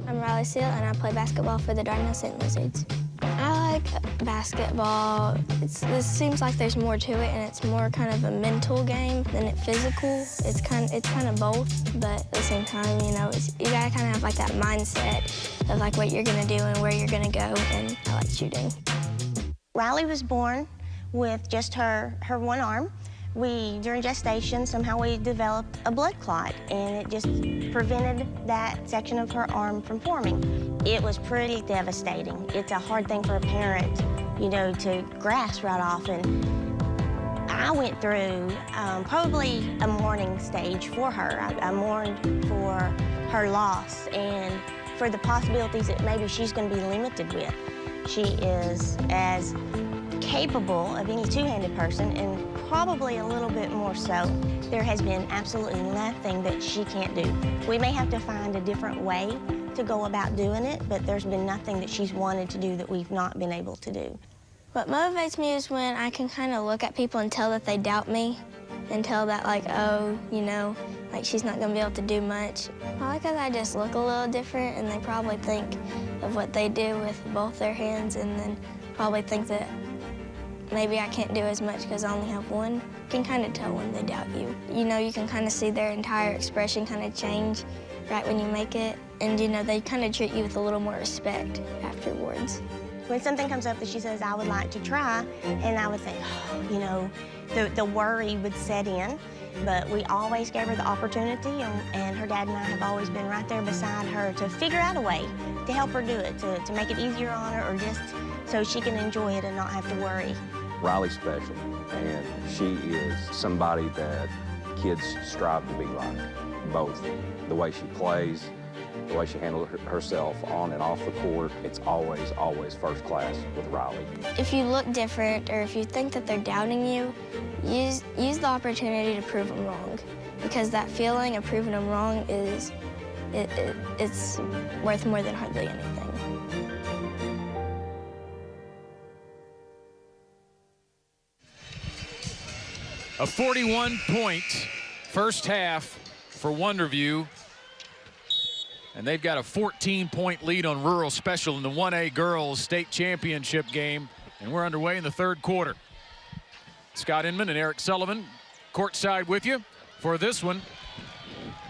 I'm Riley Seal, and I play basketball for the Dardanelle St. Lizards. I like basketball. It seems like there's more to it, and it's more kind of a mental game than it's physical. It's kind of both, but at the same time, you know, you gotta kind of have like that mindset of like what you're gonna do and where you're gonna go, and I like shooting. Riley was born with just her one arm. During gestation, somehow we developed a blood clot, and it just prevented that section of her arm from forming. It was pretty devastating. It's a hard thing for a parent, you know, to grasp right off. And I went through probably a mourning stage for her. I mourned for her loss and for the possibilities that maybe she's going to be limited with. She is as capable of any two-handed person, and probably a little bit more so. There has been absolutely nothing that she can't do. We may have to find a different way to go about doing it, but there's been nothing that she's wanted to do that we've not been able to do. What motivates me is when I can kind of look at people and tell that they doubt me, and tell that, like, oh, you know, like she's not gonna be able to do much. Probably because I just look a little different, and they probably think of what they do with both their hands, and then probably think that maybe I can't do as much because I only have one. You can kind of tell when they doubt you. You know, you can kind of see their entire expression kind of change right when you make it. And, you know, they kind of treat you with a little more respect afterwards. When something comes up that she says, I would like to try, and I would think, oh, you know, the worry would set in. But we always gave her the opportunity, and her dad and I have always been right there beside her to figure out a way to help her do it, to make it easier on her, or just so she can enjoy it and not have to worry. Riley's special, and she is somebody that kids strive to be like, both the way she plays, the way she handles herself on and off the court. It's always, always first class with Riley. If you look different or if you think that they're doubting you, use the opportunity to prove them wrong, because that feeling of proving them wrong it's worth more than hardly anything. A 41-point first half for Wonderview. And they've got a 14-point lead on Rural Special in the 1A Girls State Championship game. And we're underway in the third quarter. Scott Inman and Eric Sullivan courtside with you for this one.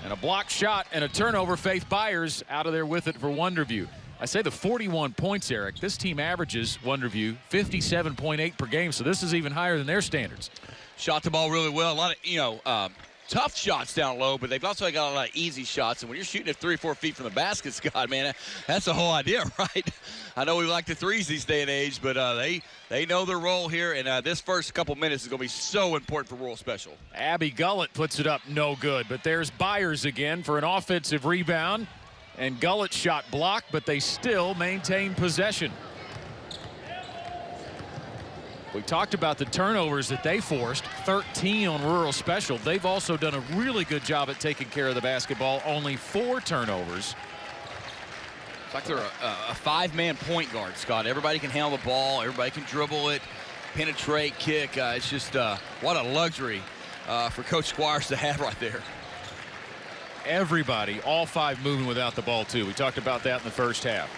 And a block shot and a turnover. Faith Byers out of there with it for Wonderview. I say the 41 points, Eric. This team averages, Wonderview, 57.8 per game. So this is even higher than their standards. Shot the ball really well. A lot of, tough shots down low, but they've also got a lot of easy shots. And when you're shooting at 3 or 4 feet from the basket, Scott, man, that's the whole idea, right? I know we like the threes these day and age, but they know their role here. And this first couple minutes is going to be so important for Rural Special. Abby Gullett puts it up, no good. But there's Byers again for an offensive rebound. And Gullett shot blocked, but they still maintain possession. We talked about the turnovers that they forced, 13 on Rural Special. They've also done a really good job at taking care of the basketball, only 4 turnovers. It's like they're a 5-man point guard, Scott. Everybody can handle the ball, everybody can dribble it, penetrate, kick. It's just what a luxury for Coach Squires to have right there. Everybody, all 5 moving without the ball, too. We talked about that in the first half.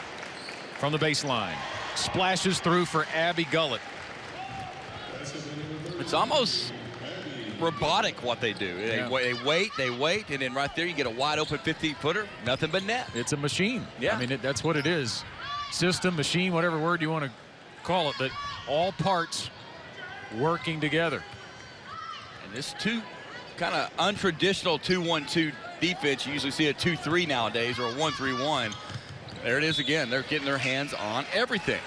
From the baseline, splashes through for Abby Gullett. It's almost robotic what they do. Yeah. They wait, and then right there you get a wide open 15-footer, nothing but net. It's a machine. Yeah. I mean, that's what it is. System, machine, whatever word you want to call it, but all parts working together. And this kind of untraditional 2-1-2 defense. You usually see a 2-3 nowadays, or a 1-3-1. There it is again. They're getting their hands on everything.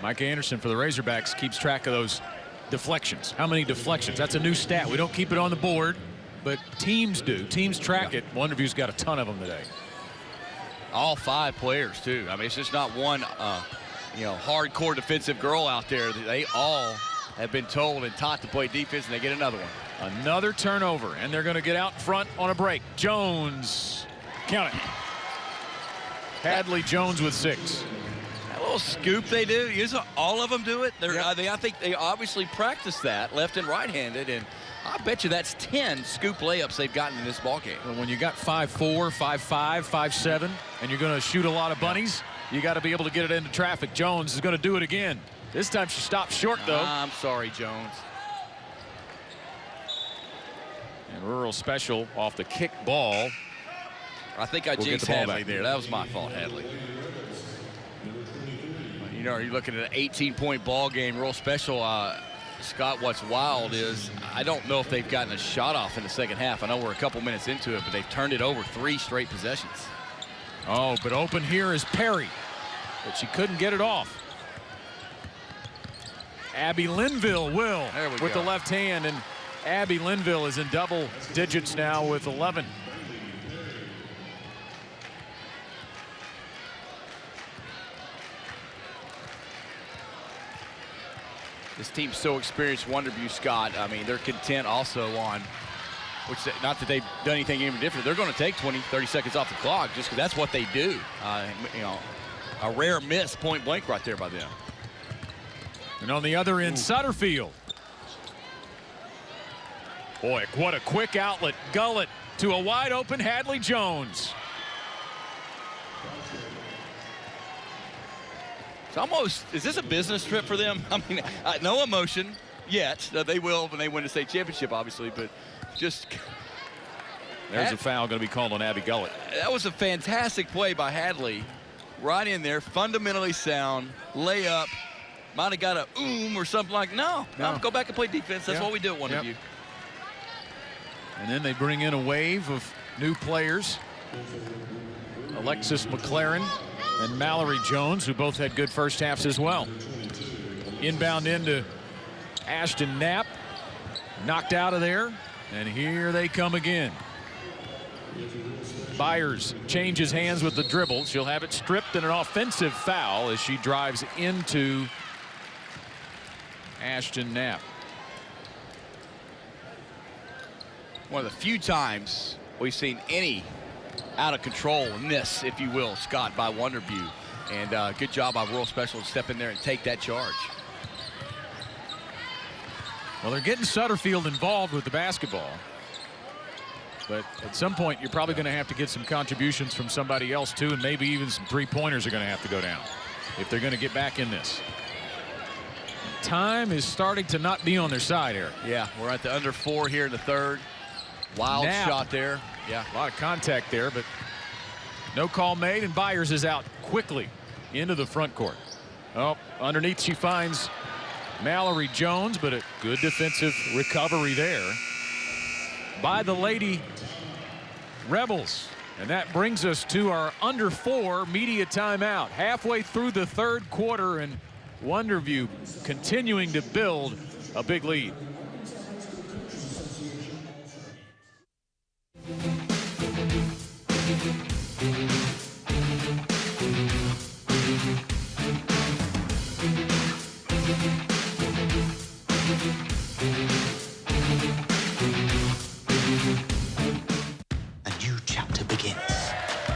Mike Anderson for the Razorbacks keeps track of those deflections. How many deflections? That's a new stat. We don't keep it on the board, but teams do. Teams track it. Wonderview's got a ton of them today. All 5 players, too. I mean, it's just not one, hardcore defensive girl out there. They all have been told and taught to play defense, and they get another one. Another turnover, and they're going to get out in front on a break. Jones, count it. Hadley Jones with 6. That little scoop they do, all of them do it. I think they obviously practice that left and right-handed, and I bet you that's 10 scoop layups they've gotten in this ball game. Well, when you got 5'4", 5'5", 5'7", and you're going to shoot a lot of bunnies, you got to be able to get it into traffic. Jones is going to do it again. This time she stopped short, though. I'm sorry, Jones. And Rural Special off the kick ball. I think I jinxed Hadley there. That was my fault, Hadley. You're looking at an 18-point ball game. Rural Special, Scott, what's wild is I don't know if they've gotten a shot off in the second half. I know we're a couple minutes into it, but they've turned it over 3 straight possessions. Oh, but open here is Perry, but she couldn't get it off. Abby Linville will with the left hand, and Abby Linville is in double digits now with 11. This team's so experienced, Wonderview, Scott. I mean, they're content also on, not that they've done anything even different. They're going to take 20, 30 seconds off the clock just because that's what they do. A rare miss, point blank right there by them. And on the other end, Sutterfield. Boy, what a quick outlet. Gullett to a wide open Hadley Jones. Almost, is this a business trip for them? I mean, no emotion yet. They will when they win the state championship, obviously, but just. There's a foul going to be called on Abby Gullett. That was a fantastic play by Hadley. Right in there, fundamentally sound, layup. Might have got a or something like, no, go back and play defense. That's what we do at Wonderview. And then they bring in a wave of new players. Alexis McLaren and Mallory Jones, who both had good first halves as well. Inbound into Ashton Knapp. Knocked out of there. And here they come again. Byers changes hands with the dribble. She'll have it stripped and an offensive foul as she drives into Ashton Knapp. One of the few times we've seen any out of control miss, if you will, Scott, by Wonderview. And good job by Rural Special to step in there and take that charge. Well, they're getting Sutterfield involved with the basketball. But at some point, you're probably going to have to get some contributions from somebody else, too, and maybe even some three-pointers are going to have to go down if they're going to get back in this. Time is starting to not be on their side here. Yeah, we're at the under 4 here in the third. Wild Knapp. shot there. Yeah, a lot of contact there, but no call made, and Byers is out quickly into the front court. Oh, underneath she finds Mallory Jones, but a good defensive recovery there by the Lady Rebels. And that brings us to our under 4 media timeout. Halfway through the third quarter, and Wonderview continuing to build a big lead.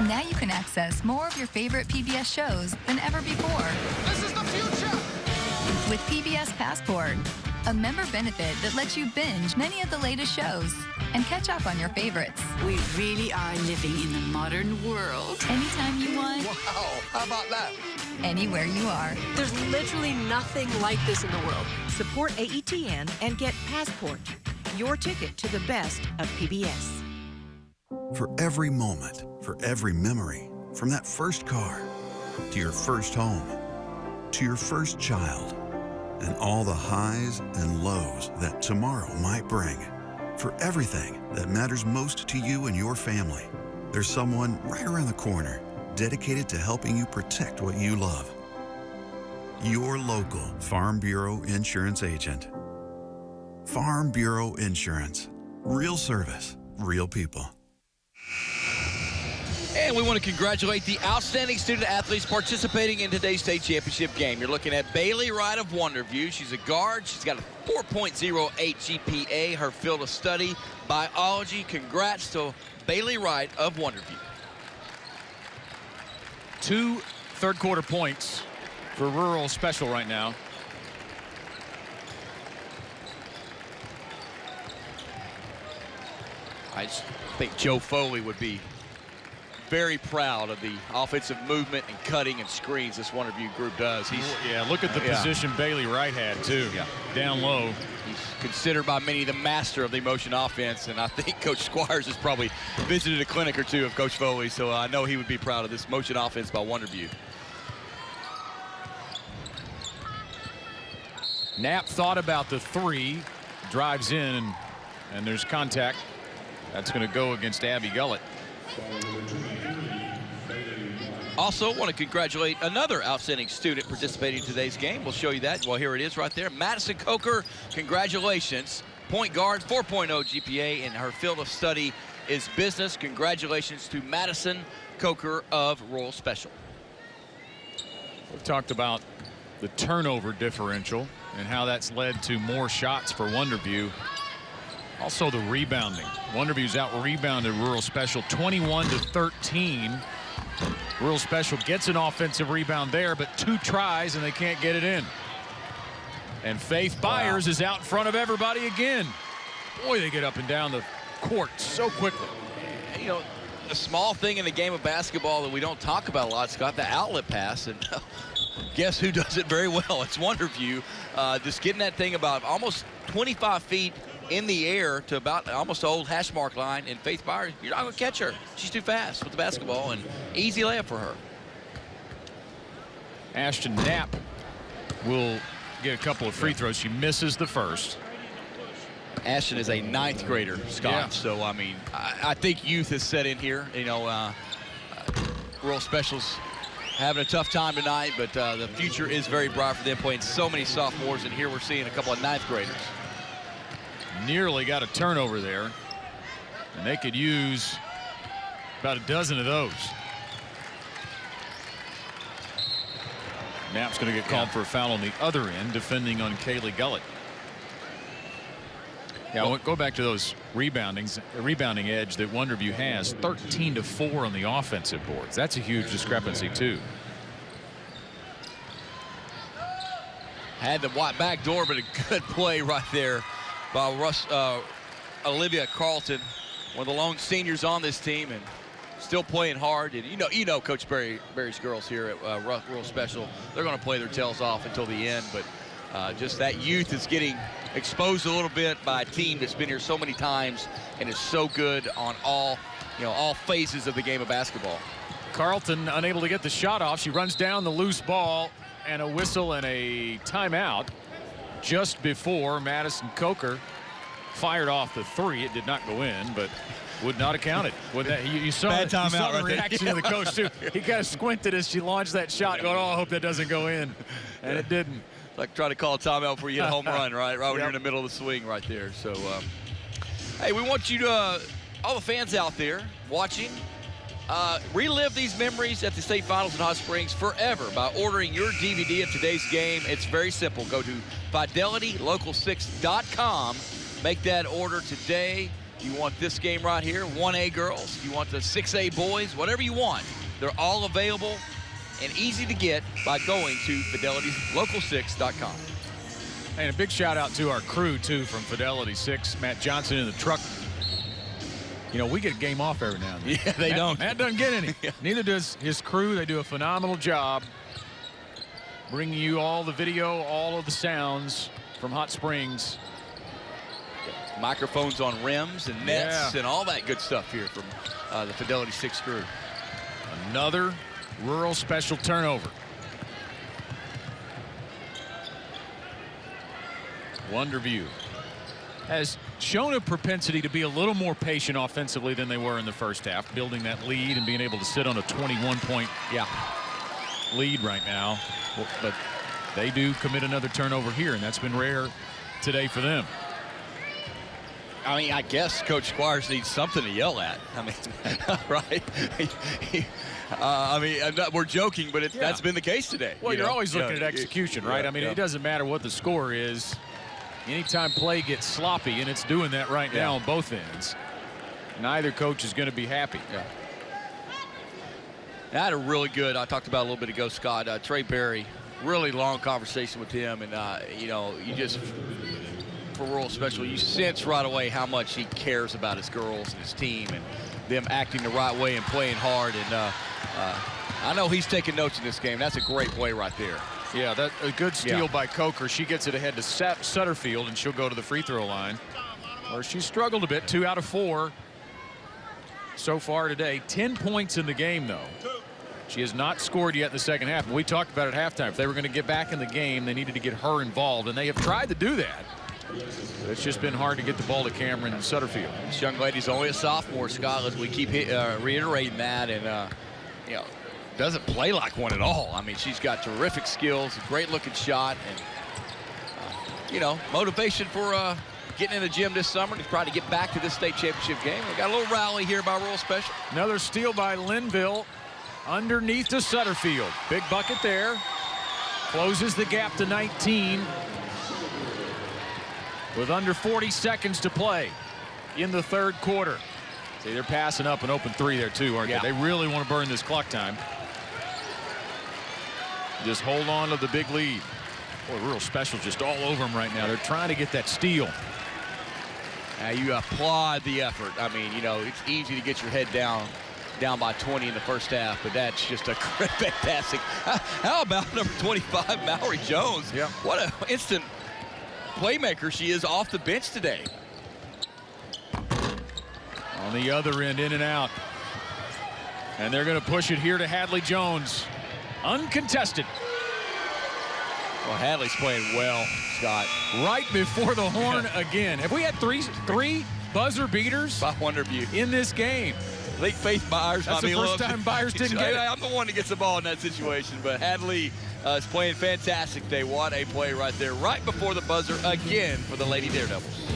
Now you can access more of your favorite PBS shows than ever before. This is the future! With PBS Passport, a member benefit that lets you binge many of the latest shows and catch up on your favorites. We really are living in the modern world. Anytime you want. Wow, how about that? Anywhere you are. There's literally nothing like this in the world. Support AETN and get Passport, your ticket to the best of PBS. For every moment, for every memory, from that first car to your first home to your first child and all the highs and lows that tomorrow might bring. For everything that matters most to you and your family, there's someone right around the corner dedicated to helping you protect what you love. Your local Farm Bureau insurance agent. Farm Bureau Insurance. Real service, real people. And we want to congratulate the outstanding student athletes participating in today's state championship game. You're looking at Bailey Wright of Wonderview. She's a guard. She's got a 4.08 GPA. Her field of study, biology. Congrats to Bailey Wright of Wonderview. 2 third-quarter points for Rural Special right now. I think Joe Foley would be very proud of the offensive movement and cutting and screens this Wonderview group does. Yeah, look at the position Bailey Wright had, too. Yeah. Down low. He's considered by many the master of the motion offense, and I think Coach Squires has probably visited a clinic or two of Coach Foley, so I know he would be proud of this motion offense by Wonderview. Knapp thought about the 3, drives in, and there's contact. That's going to go against Abby Gullett. Also want to congratulate another outstanding student participating in today's game. We'll show you that. Well, here it is right there. Madison Coker, congratulations. Point guard, 4.0 GPA, and her field of study is business. Congratulations to Madison Coker of Rural Special. We've talked about the turnover differential and how that's led to more shots for Wonderview. Also the rebounding. Wonderview's out-rebounded Rural Special 21-13. Rural Special gets an offensive rebound there, but 2 tries and they can't get it in. And Faith Byers is out in front of everybody again. Boy, they get up and down the court so quickly. You know, a small thing in the game of basketball that we don't talk about a lot, Scott, the outlet pass. And guess who does it very well? It's Wonderview. Just getting that thing about almost 25 feet in the air to about almost the old hash mark line, and Faith Byers, you're not going to catch her. She's too fast with the basketball, and easy layup for her. Ashton Knapp will get a couple of free throws. She misses the first. Ashton is a 9th grader, Scott. Yeah. So, I mean, I think youth has set in here. You know, Rural Specials having a tough time tonight, but the future is very bright for them, playing so many sophomores, and here we're seeing a couple of ninth graders. Nearly got a turnover there, and they could use about a dozen of those. Knapp's going to get called for a foul on the other end, defending on Kaylee Gullett. Yeah, well, go back to those rebounding edge that Wonderview has. 13-4 on the offensive boards. That's a huge discrepancy too. Had the back door, but a good play right there by Olivia Carlton, one of the lone seniors on this team, and still playing hard. And you know Coach Berry's girls here at Rural Special, they're going to play their tails off until the end, but just that youth is getting exposed a little bit by a team that's been here so many times and is so good on all phases of the game of basketball. Carlton unable to get the shot off. She runs down the loose ball, and a whistle and a timeout just before Madison Coker fired off the three. It did not go in, but would not have counted. With that, you saw, Bad timeout, you saw the right there. reaction of the coach too. He kind of squinted as she launched that shot, going, "Oh, I hope that doesn't go in," and it didn't. Like trying to call a timeout before you get a home run, right when you're in the middle of the swing right there. So, hey, we want you to, all the fans out there watching, relive these memories at the state finals in Hot Springs forever by ordering your DVD of today's game. It's very simple. Go to FidelityLocal6.com. Make that order today. You want this game right here, 1A girls. You want the 6A boys, whatever you want. They're all available and easy to get by going to FidelityLocal6.com. And a big shout out to our crew too from Fidelity 6. Matt Johnson in the truck. You know, we get a game off every now and then. Yeah, they don't. Matt doesn't get any. Neither does his crew. They do a phenomenal job bringing you all the video, all of the sounds from Hot Springs. Microphones on rims and nets and all that good stuff here from the Fidelity 6 crew. Another Rural Special turnover. Wonderview has shown a propensity to be a little more patient offensively than they were in the first half, building that lead and being able to sit on a 21-point lead right now. But they do commit another turnover here, and that's been rare today for them. I mean, I guess Coach Squires needs something to yell at. I mean, right? I mean, we're joking, but that's been the case today. Well, you're always looking at execution, right? I mean, it doesn't matter what the score is. Anytime play gets sloppy, and it's doing that right now on both ends, neither coach is going to be happy. I had a really good, I talked about a little bit ago, Scott, Trey Berry, really long conversation with him, and, you know, you just, for Rural Special, you sense right away how much he cares about his girls and his team and them acting the right way and playing hard. And I know he's taking notes in this game. That's a great play right there. Yeah, that's a good steal by Coker. She gets it ahead to Sutterfield, and she'll go to the free throw line, where she struggled a bit. 2 out of 4 so far today. 10 points in the game, though. She has not scored yet in the second half. And we talked about it at halftime. If they were going to get back in the game, they needed to get her involved, and they have tried to do that. But it's just been hard to get the ball to Cameron Sutterfield. This young lady's only a sophomore, Scott, as we keep reiterating that, and you know, doesn't play like one at all. I mean, she's got terrific skills, a great looking shot, and you know, motivation for getting in the gym this summer to try to get back to this state championship game. We got a little rally here by Rural Special. Another steal by Linville underneath to Sutterfield. Big bucket there. Closes the gap to 19 with under 40 seconds to play in the third quarter. See, they're passing up an open three there too, aren't they? They really want to burn this clock time. Just hold on to the big lead. Boy, Rural Special just all over them right now. They're trying to get that steal. You applaud the effort. I mean, you know, it's easy to get your head down by 20 in the first half, but that's just a fantastic. How about number 25, Mallory Jones? Yeah. What an instant playmaker she is off the bench today. On the other end, in and out. And they're going to push it here to Hadley Jones. Uncontested. Well, Hadley's playing well, Scott. Right before the horn again. Have we had three buzzer beaters by Wonderview in this game? think Faith Byers. That's the first time Byers didn't get it. I'm the one that gets the ball in that situation, but Hadley is playing fantastic. They won a play right there, right before the buzzer again for the Lady Daredevils.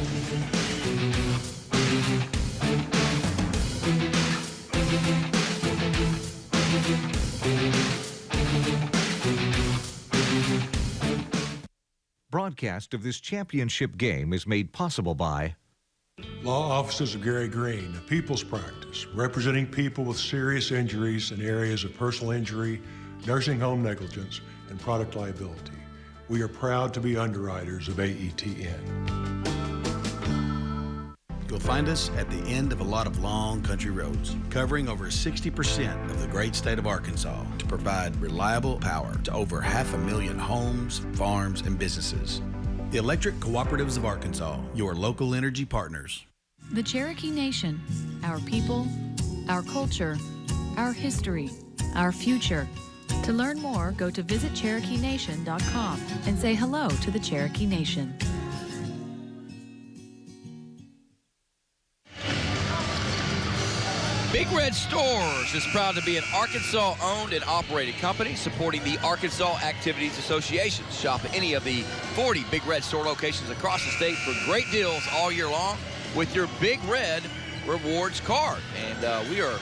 Broadcast of this championship game is made possible by Law Offices of Gary Green, a people's practice, representing people with serious injuries in areas of personal injury, nursing home negligence, and product liability. We are proud to be underwriters of AETN. You'll find us at the end of a lot of long country roads, covering over 60% of the great state of Arkansas to provide reliable power to over 500,000 homes, farms, and businesses. The Electric Cooperatives of Arkansas, your local energy partners. The Cherokee Nation, our people, our culture, our history, our future. To learn more, go to visitcherokeenation.com and say hello to the Cherokee Nation. Big Red Stores is proud to be an Arkansas-owned and operated company supporting the Arkansas Activities Association. Shop at any of the 40 Big Red Store locations across the state for great deals all year long with your Big Red Rewards card. And we are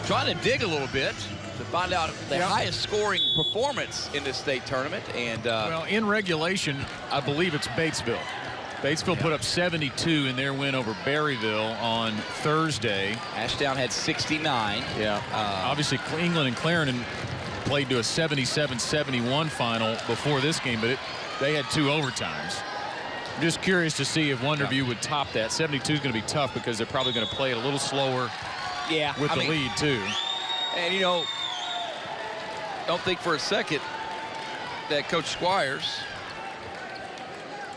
trying to dig a little bit to find out the highest scoring performance in this state tournament. And well, in regulation, I believe it's Batesville. Batesville put up 72 in their win over Berryville on Thursday. Ashdown had 69. Yeah. Obviously, England and Clarendon played to a 77-71 final before this game, but they had 2 overtimes. I'm just curious to see if Wonderview would top that. 72 is going to be tough because they're probably going to play it a little slower with the lead, too. And, you know, don't think for a second that Coach Squires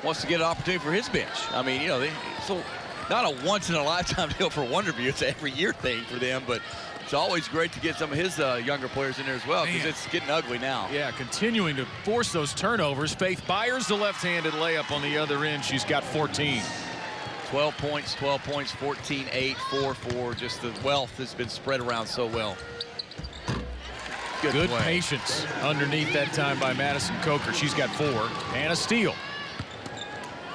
wants to get an opportunity for his bench. I mean, you know, so not a once-in-a-lifetime deal for Wonderview. It's an every-year thing for them, but it's always great to get some of his younger players in there as well because it's getting ugly now. Yeah, continuing to force those turnovers. Faith Byers, the left-handed layup on the other end. She's got 14. 12 points, 14-8, 4-4. Just the wealth has been spread around so well. Good patience underneath that time by Madison Coker. She's got 4 and a steal.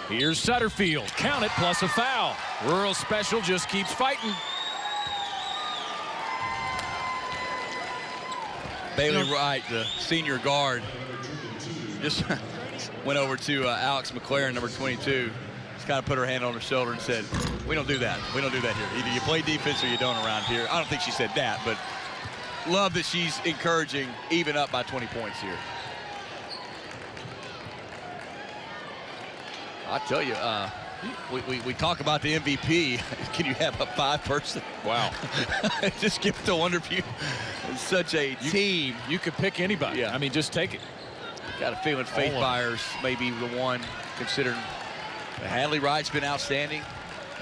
Here's Sutterfield. Count it, plus a foul. Rural Special just keeps fighting. Bailey Wright, the senior guard, just went over to Alex McLaren, number 22. Just kind of put her hand on her shoulder and said, we don't do that. We don't do that here. Either you play defense or you don't around here. I don't think she said that, but love that she's encouraging even up by 20 points here. I tell you, we talk about the MVP. Can you have a 5-person? Wow. Just give it to Wonderview. It's such a team. You could pick anybody. Yeah. I mean, just take it. Got a feeling Faith Byers may be the one considered. Hadley Wright's been outstanding.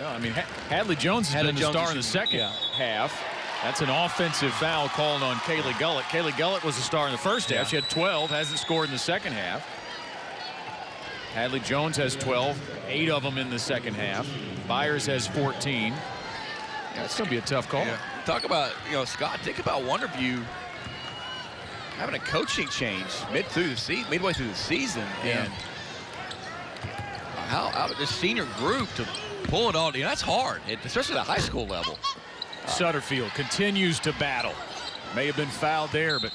Yeah, I mean, Hadley Jones has been the star in the second half. That's an offensive foul called on Kaylee Gullett. Kaylee Gullett was the star in the first half. She had 12, hasn't scored in the second half. Hadley Jones has 12, 8 of them in the second half. Byers has 14. Yeah, it's going to be a tough call. Yeah. Talk about, you know, Scott, think about Wonderview having a coaching change midway through the season. Yeah. And how out of this senior group to pull it all, you know, that's hard, especially at the high school level. Sutterfield continues to battle. May have been fouled there, but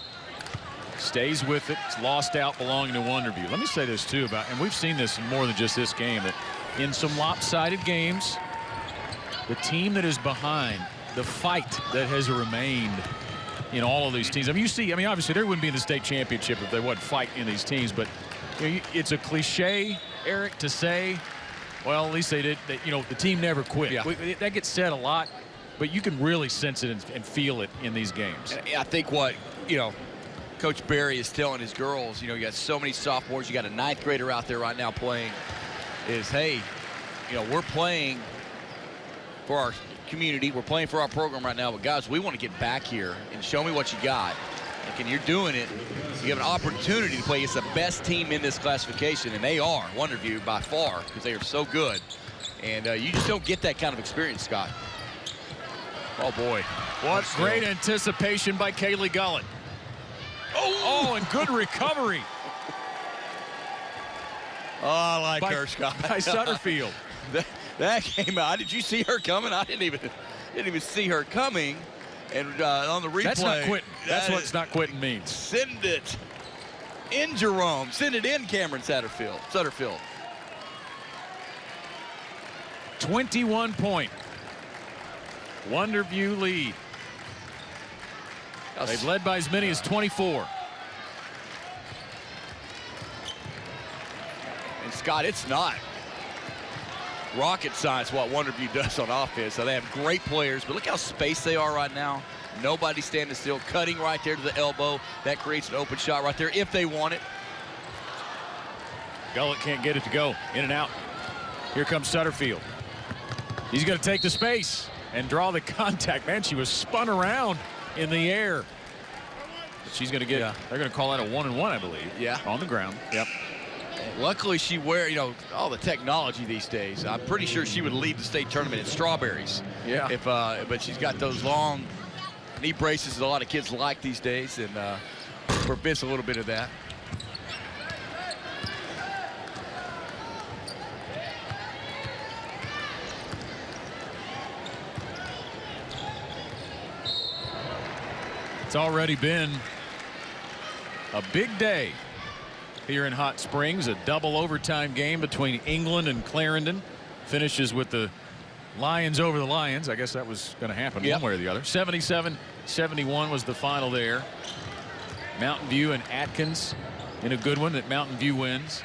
stays with it. It's lost out belonging to Wonderview. Let me say this too about, and we've seen this in more than just this game, that in some lopsided games, the team that is behind, the fight that has remained in all of these teams. I mean, obviously there wouldn't be in the state championship if there wasn't fight in these teams, but you know, it's a cliche, Eric, to say, well, at least they did, you know, the team never quit. Yeah. That gets said a lot, but you can really sense it and feel it in these games. And I think what, you know, Coach Barry is telling his girls, you know, you got so many sophomores, you got a 9th grader out there right now playing, is, hey, you know, we're playing for our community, we're playing for our program right now, but guys, we want to get back here and show me what you got. And you're doing it, you have an opportunity to play against the best team in this classification, and they are Wonderview by far, because they are so good. And you just don't get that kind of experience, Scott. Oh, boy. What great anticipation by Kaylee Gullett. Oh, and good recovery. Oh, I like her, Scott. By Sutterfield. that came out. Did you see her coming? I didn't even see her coming. And on the replay. That's not quitting. That's what not quitting means. Send it in, Jerome. Send it in, Cameron Sutterfield. 21-point Wonderview lead. They've led by as many as 24. And Scott, it's not rocket science what Wonderview does on offense. So they have great players, but look how spaced they are right now. Nobody standing still, cutting right there to the elbow. That creates an open shot right there if they want it. Gullett can't get it to go. In and out. Here comes Sutterfield. He's going to take the space and draw the contact. Man, she was spun around in the air. But she's going to get, they're going to call that a 1-and-1, I believe. Yeah. On the ground. Yep. Luckily, she all the technology these days. I'm pretty sure she would lead the state tournament in strawberries. Yeah. But she's got those long knee braces that a lot of kids like these days, and prevents a little bit of that. It's already been a big day here in Hot Springs. A double overtime game between England and Clarendon. Finishes with the Lions over the Lions. I guess that was going to happen one way or the other. 77-71 was the final there. Mountain View and Atkins in a good one that Mountain View wins.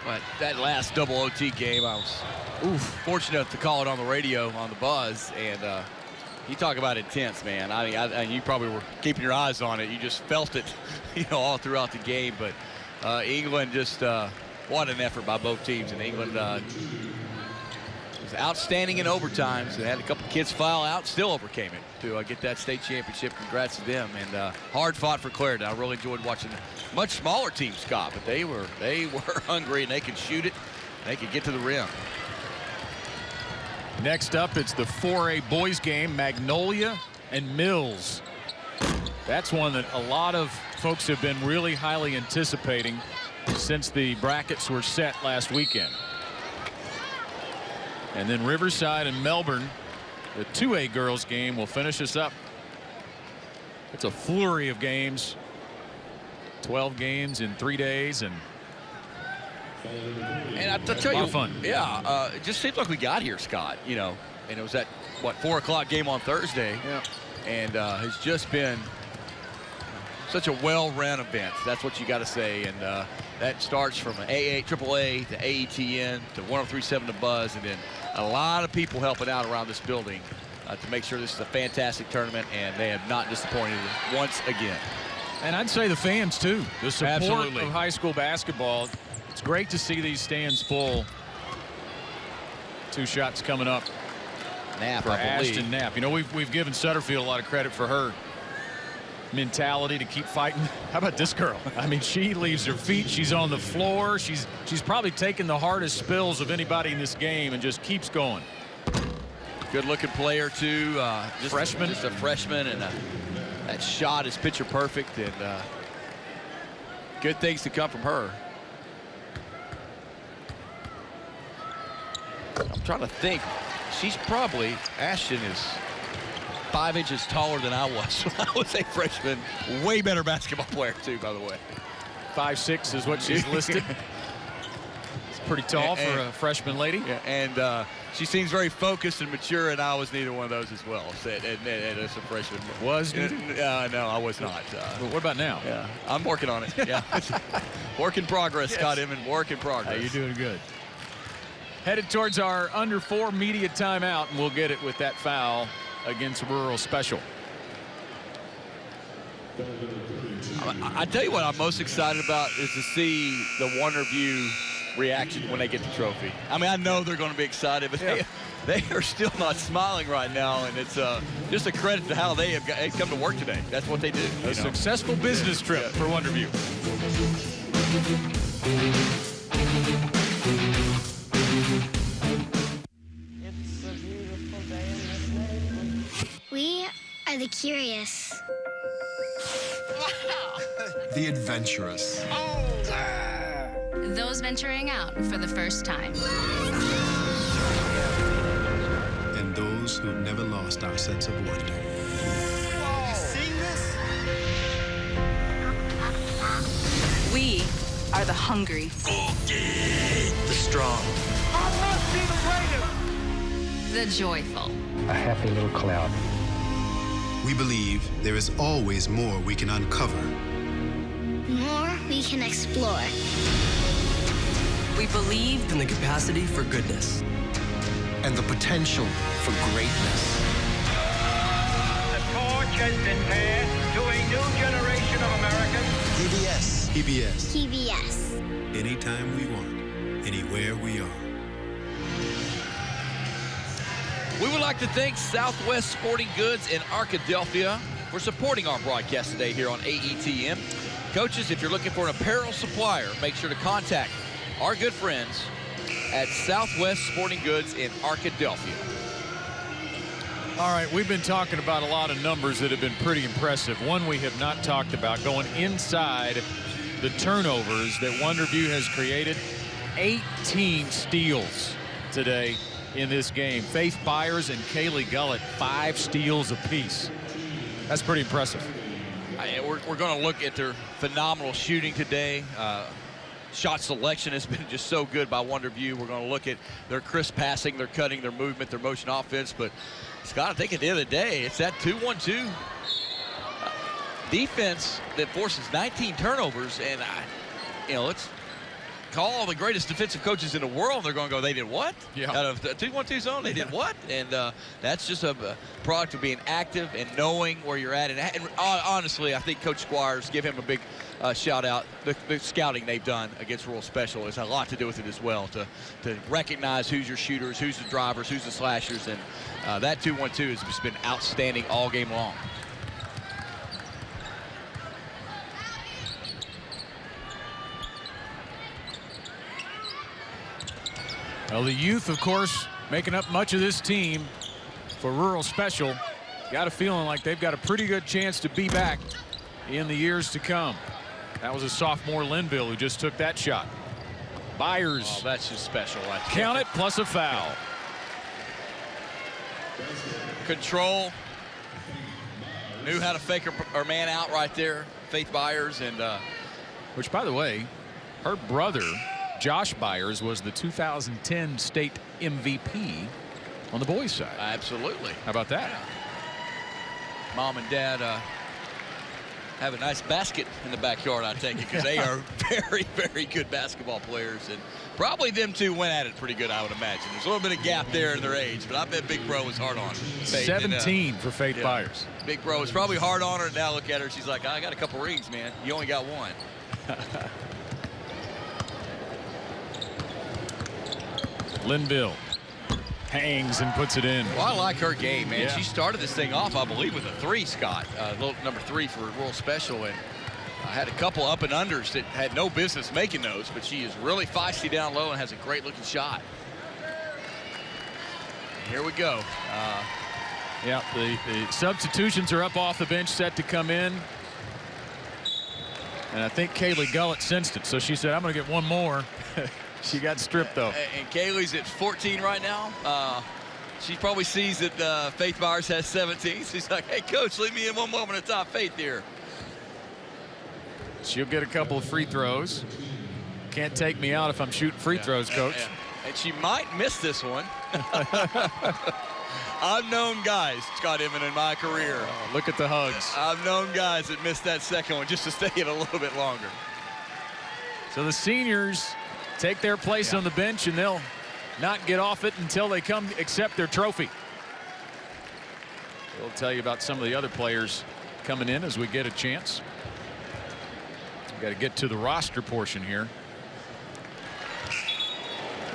But that last double OT game, I was fortunate to call it on the radio on the buzz, and you talk about intense, man. I mean, you probably were keeping your eyes on it. You just felt it, all throughout the game. But England just what an effort by both teams. And England was outstanding in overtimes. They had a couple kids foul out, still overcame it to get that state championship. Congrats to them. And hard fought for Clarendon. I really enjoyed watching a much smaller team, Scott, but they were hungry and they could shoot it. They could get to the rim. Next up, it's the 4A boys game, Magnolia and Mills. That's one that a lot of folks have been really highly anticipating since the brackets were set last weekend. And then Riverside and Melbourne, the 2A girls game, will finish us up. It's a flurry and 12 games in 3 days, and I'll tell you, fun. Yeah, it just seems like we got here, Scott. And it was that 4 o'clock game on Thursday, and has just been such a well-run event. That's what you got to say, and that starts from AAA to AETN to 103.7 The Buzz, and then a lot of people helping out around this building to make sure this is a fantastic tournament, and they have not disappointed once again. And I'd say the fans too. The support Absolutely. of high school basketball. It's great to see these stands full. 2 shots coming up Knapp, for I believe. Ashton Knapp. We've given Sutterfield a lot of credit for her mentality to keep fighting. How about this girl? I mean, she leaves her feet. She's on the floor. She's probably taken the hardest spills of anybody in this game and just keeps going. Good-looking player too. Just a freshman, and that shot is picture perfect, and good things to come from her. I'm trying to think. Ashton is 5 inches taller than I was when I was a freshman. Way better basketball player too, by the way. 5'6" is what she's listed. It's pretty tall for a freshman lady. Yeah, and she seems very focused and mature, and I was neither one of those as well. And as a freshman. Was neither? No, I was not. But what about now? Yeah, I'm working on it. Yeah, work in progress, yes. Scott Inman. Work in progress. You're doing good. Headed towards our under 4 media timeout, and we'll get it with that foul against Rural Special. I tell you what I'm most excited about is to see the Wonderview reaction when they get the trophy. I mean, I know they're going to be excited, but they are still not smiling right now, and it's just a credit to how they have come to work today. That's what they do. A successful business trip for Wonderview. are the curious. The adventurous. Those venturing out for the first time. And those who've never lost our sense of wonder. You sing this? We are the hungry, The strong. I must be the greatest. The joyful. A happy little cloud. We believe there is always more we can uncover. More we can explore. we believe in the capacity for goodness and the potential for greatness. The torch has been passed to a new generation of Americans. PBS. PBS. PBS. Anytime we want, anywhere we are. We would like to thank Southwest Sporting Goods in Arkadelphia for supporting our broadcast today here on AETN. Coaches, if you're looking for an apparel supplier, make sure to contact our good friends at Southwest Sporting Goods in Arkadelphia. All right, we've been talking about a lot of numbers that have been pretty impressive. One we have not talked about, going inside the turnovers that Wonderview has created. 18 steals today in this game. Faith Byers and Kaylee Gullett, 5 steals apiece. That's pretty impressive. We're going to look at their phenomenal shooting today. Shot selection has been just so good by Wonderview. We're going to look at their crisp passing, their cutting, their movement, their motion offense. But, Scott, I think at the end of the day, it's that 2-1-2 defense that forces 19 turnovers. And, let's call all the greatest defensive coaches in the world. They're going to go, they did what? Yeah. Out of the 2-1-2 zone, they did what? And that's just a product of being active and knowing where you're at. And honestly, I think Coach Squires, give him a big shout out. The scouting they've done against Rural Special has a lot to do with it as well, to recognize who's your shooters, who's the drivers, who's the slashers. And that 2-1-2 has just been outstanding all game long. Well, the youth, of course, making up much of this team for Rural Special. Got a feeling like they've got a pretty good chance to be back in the years to come. That was a sophomore, Linville, who just took that shot. Byers. Oh, that's just special. Count it, plus a foul. Control. Knew how to fake her man out right there. Faith Byers. And which, by the way, her brother, Josh Byers, was the 2010 state MVP on the boys' side. Absolutely. How about that? Yeah. Mom and Dad have a nice basket in the backyard, I take it, because they are very, very good basketball players. And probably them two went at it pretty good, I would imagine. There's a little bit of gap there in their age, but I bet Big Bro was hard on her. 17 for Faith Byers. Big Bro was probably hard on her. Now look at her. She's like, I got a couple rings, man. You only got one. Linville hangs and puts it in. Well, I like her game, man. Yeah. She started this thing off, I believe, with a 3, Scott. Number 3 for Rural Special. And had a couple up and unders that had no business making those, but she is really feisty down low and has a great looking shot. Here we go. Yeah, the substitutions are up off the bench, set to come in. And I think Kaylee Gullett sensed it, so she said, I'm going to get one more. She got stripped, though. And Kaylee's at 14 right now. She probably sees that Faith Byers has 17. She's like, hey, Coach, leave me in one moment of top Faith here. She'll get a couple of free throws. Can't take me out if I'm shooting free throws, Coach. And she might miss this one. I've known guys, Scott Inman, in my career. Oh, look at the hugs. I've known guys that missed that second one just to stay in a little bit longer. So the seniors take their place on the bench, and they'll not get off it until they come accept their trophy. We'll tell you about some of the other players coming in as we get a chance. We've got to get to the roster portion here.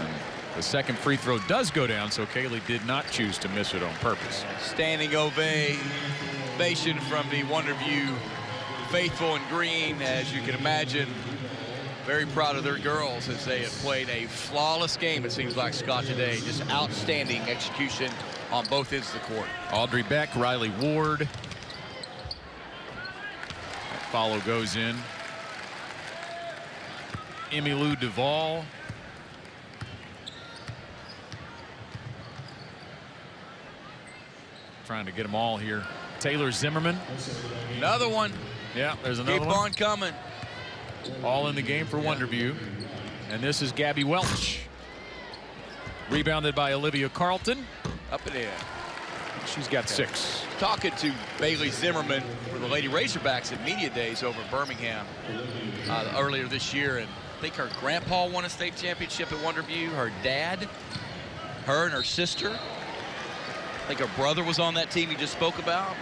And the second free throw does go down, so Kaylee did not choose to miss it on purpose. Standing ovation from the Wonderview faithful in green, as you can imagine. Very proud of their girls as they have played a flawless game, it seems like, Scott, today. Just outstanding execution on both ends of the court. Audrey Beck, Riley Ward, Follow goes in. Emmylou Duvall. Trying to get them all here. Taylor Zimmerman. Another one. Yeah, there's another one. Keep on coming. All in the game for Wonderview. And this is Gabby Welch. Rebounded by Olivia Carlton. Up and in. She's got 6. Talking to Bailey Zimmerman for the Lady Razorbacks at Media Days over in Birmingham earlier this year. And I think her grandpa won a state championship at Wonderview. Her dad, her and her sister. I think her brother was on that team he just spoke about.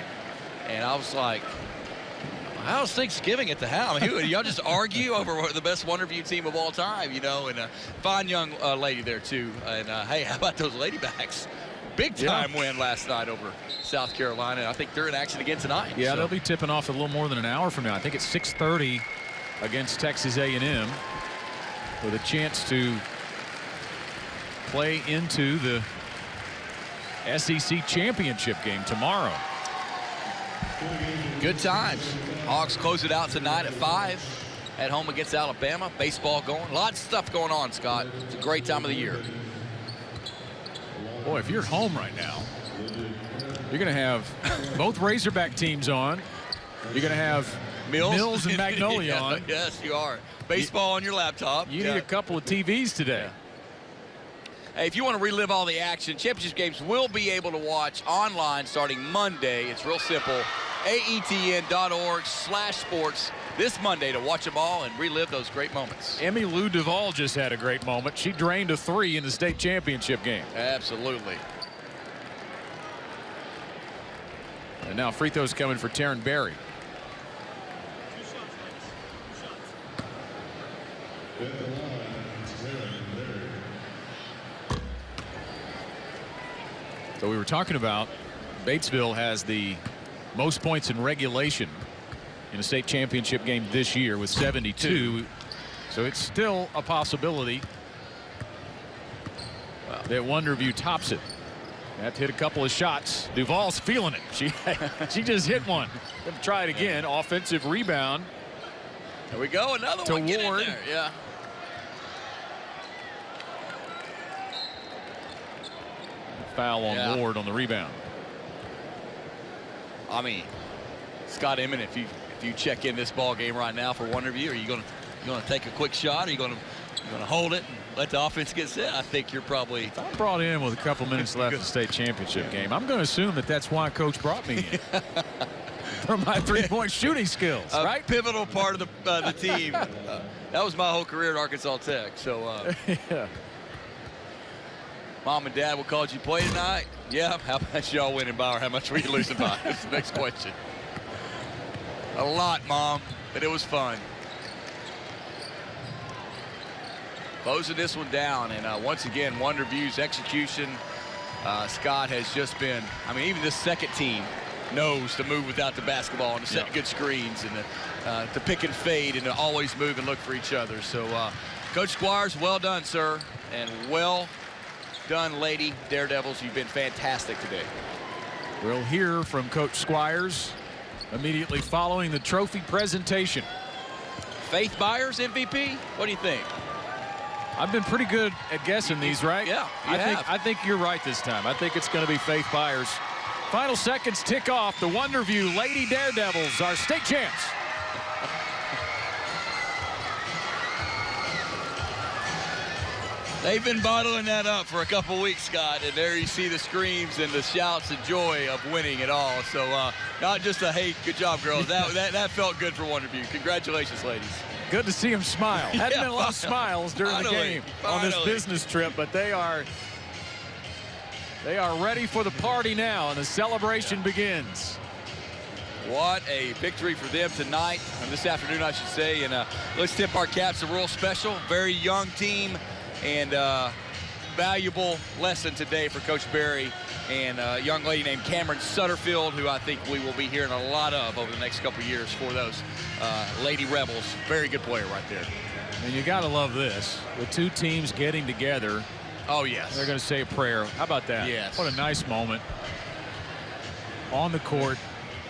And I was like, how's Thanksgiving at the house? I mean, y'all just argue over the best Wonderview team of all time, you know, and a fine young lady there, too. And, hey, how about those Ladybacks? Big time win last night over South Carolina. I think they're in action again tonight. Yeah, they'll be tipping off a little more than an hour from now. I think it's 6:30 against Texas A&M with a chance to play into the SEC championship game tomorrow. Good times. Hawks close it out tonight at 5 at home against Alabama. Baseball going. Lots of stuff going on, Scott. It's a great time of the year. Boy, if you're home right now, you're going to have both Razorback teams on. You're going to have Mills and Magnolia on. Yes, you are. Baseball on your laptop. You need a couple of TVs today. Hey, if you want to relive all the action, championship games will be able to watch online starting Monday. It's real simple. AETN.org/sports this Monday to watch them all and relive those great moments. Emmylou Duvall just had a great moment. She drained a 3 in the state championship game. Absolutely. And now free throws coming for Taryn Berry. So we were talking about Batesville has the most points in regulation in a state championship game this year with 72. So it's still a possibility that Wonderview tops it. Have to hit a couple of shots. Duvall's feeling it. She just hit one. Gonna try it again. Offensive rebound. There we go. Another to one. Get Ward. in there. Yeah. Foul on Ward on the rebound. I mean, Scott Emmett, if you check in this ball game right now for Wonderview, are you going to take a quick shot? Are you going to hold it and let the offense get set? I think you're probably. I'm brought in with a couple minutes left in the state championship game. I'm going to assume that that's why Coach brought me in. For my three-point shooting skills, right? Pivotal part of the team. That was my whole career at Arkansas Tech. So, yeah. Mom and Dad, what college you play tonight? Yeah. How much y'all winning by, or how much were you losing by? That's the next question. A lot, Mom, but it was fun. Closing this one down, and once again, Wonderview's execution, Scott, has just been, I mean, even this second team knows to move without the basketball and to set good screens and to pick and fade and to always move and look for each other. So, Coach Squires, well done, sir, and well done, Lady Daredevils. You've been fantastic today. We'll hear from Coach Squires immediately following the trophy presentation. Faith Byers MVP? What do you think? I've been pretty good at guessing these, right? Yeah, I think you're right this time. I think it's going to be Faith Byers. Final seconds tick off. The Wonderview Lady Daredevils are state champs. They've been bottling that up for a couple weeks, Scott, and there you see the screams and the shouts of joy of winning it all. So not just a, hey, good job, girls. That felt good for Wonderview. Congratulations, ladies. Good to see them smile. Hadn't been a lot of smiles during the game on this business trip, but they are ready for the party now, and the celebration begins. What a victory for them tonight, and this afternoon, I should say. And let's tip our caps to Rural Special. Very young team, and valuable lesson today for Coach Berry and a young lady named Cameron Sutterfield, who I think we will be hearing a lot of over the next couple years for those Lady Rebels. Very good player right there. And you got to love this. The two teams getting together. Oh, yes. They're going to say a prayer. How about that? Yes. What a nice moment. On the court,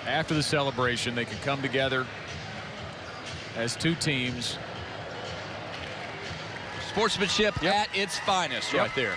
after the celebration, they can come together as two teams. Sportsmanship at its finest right there.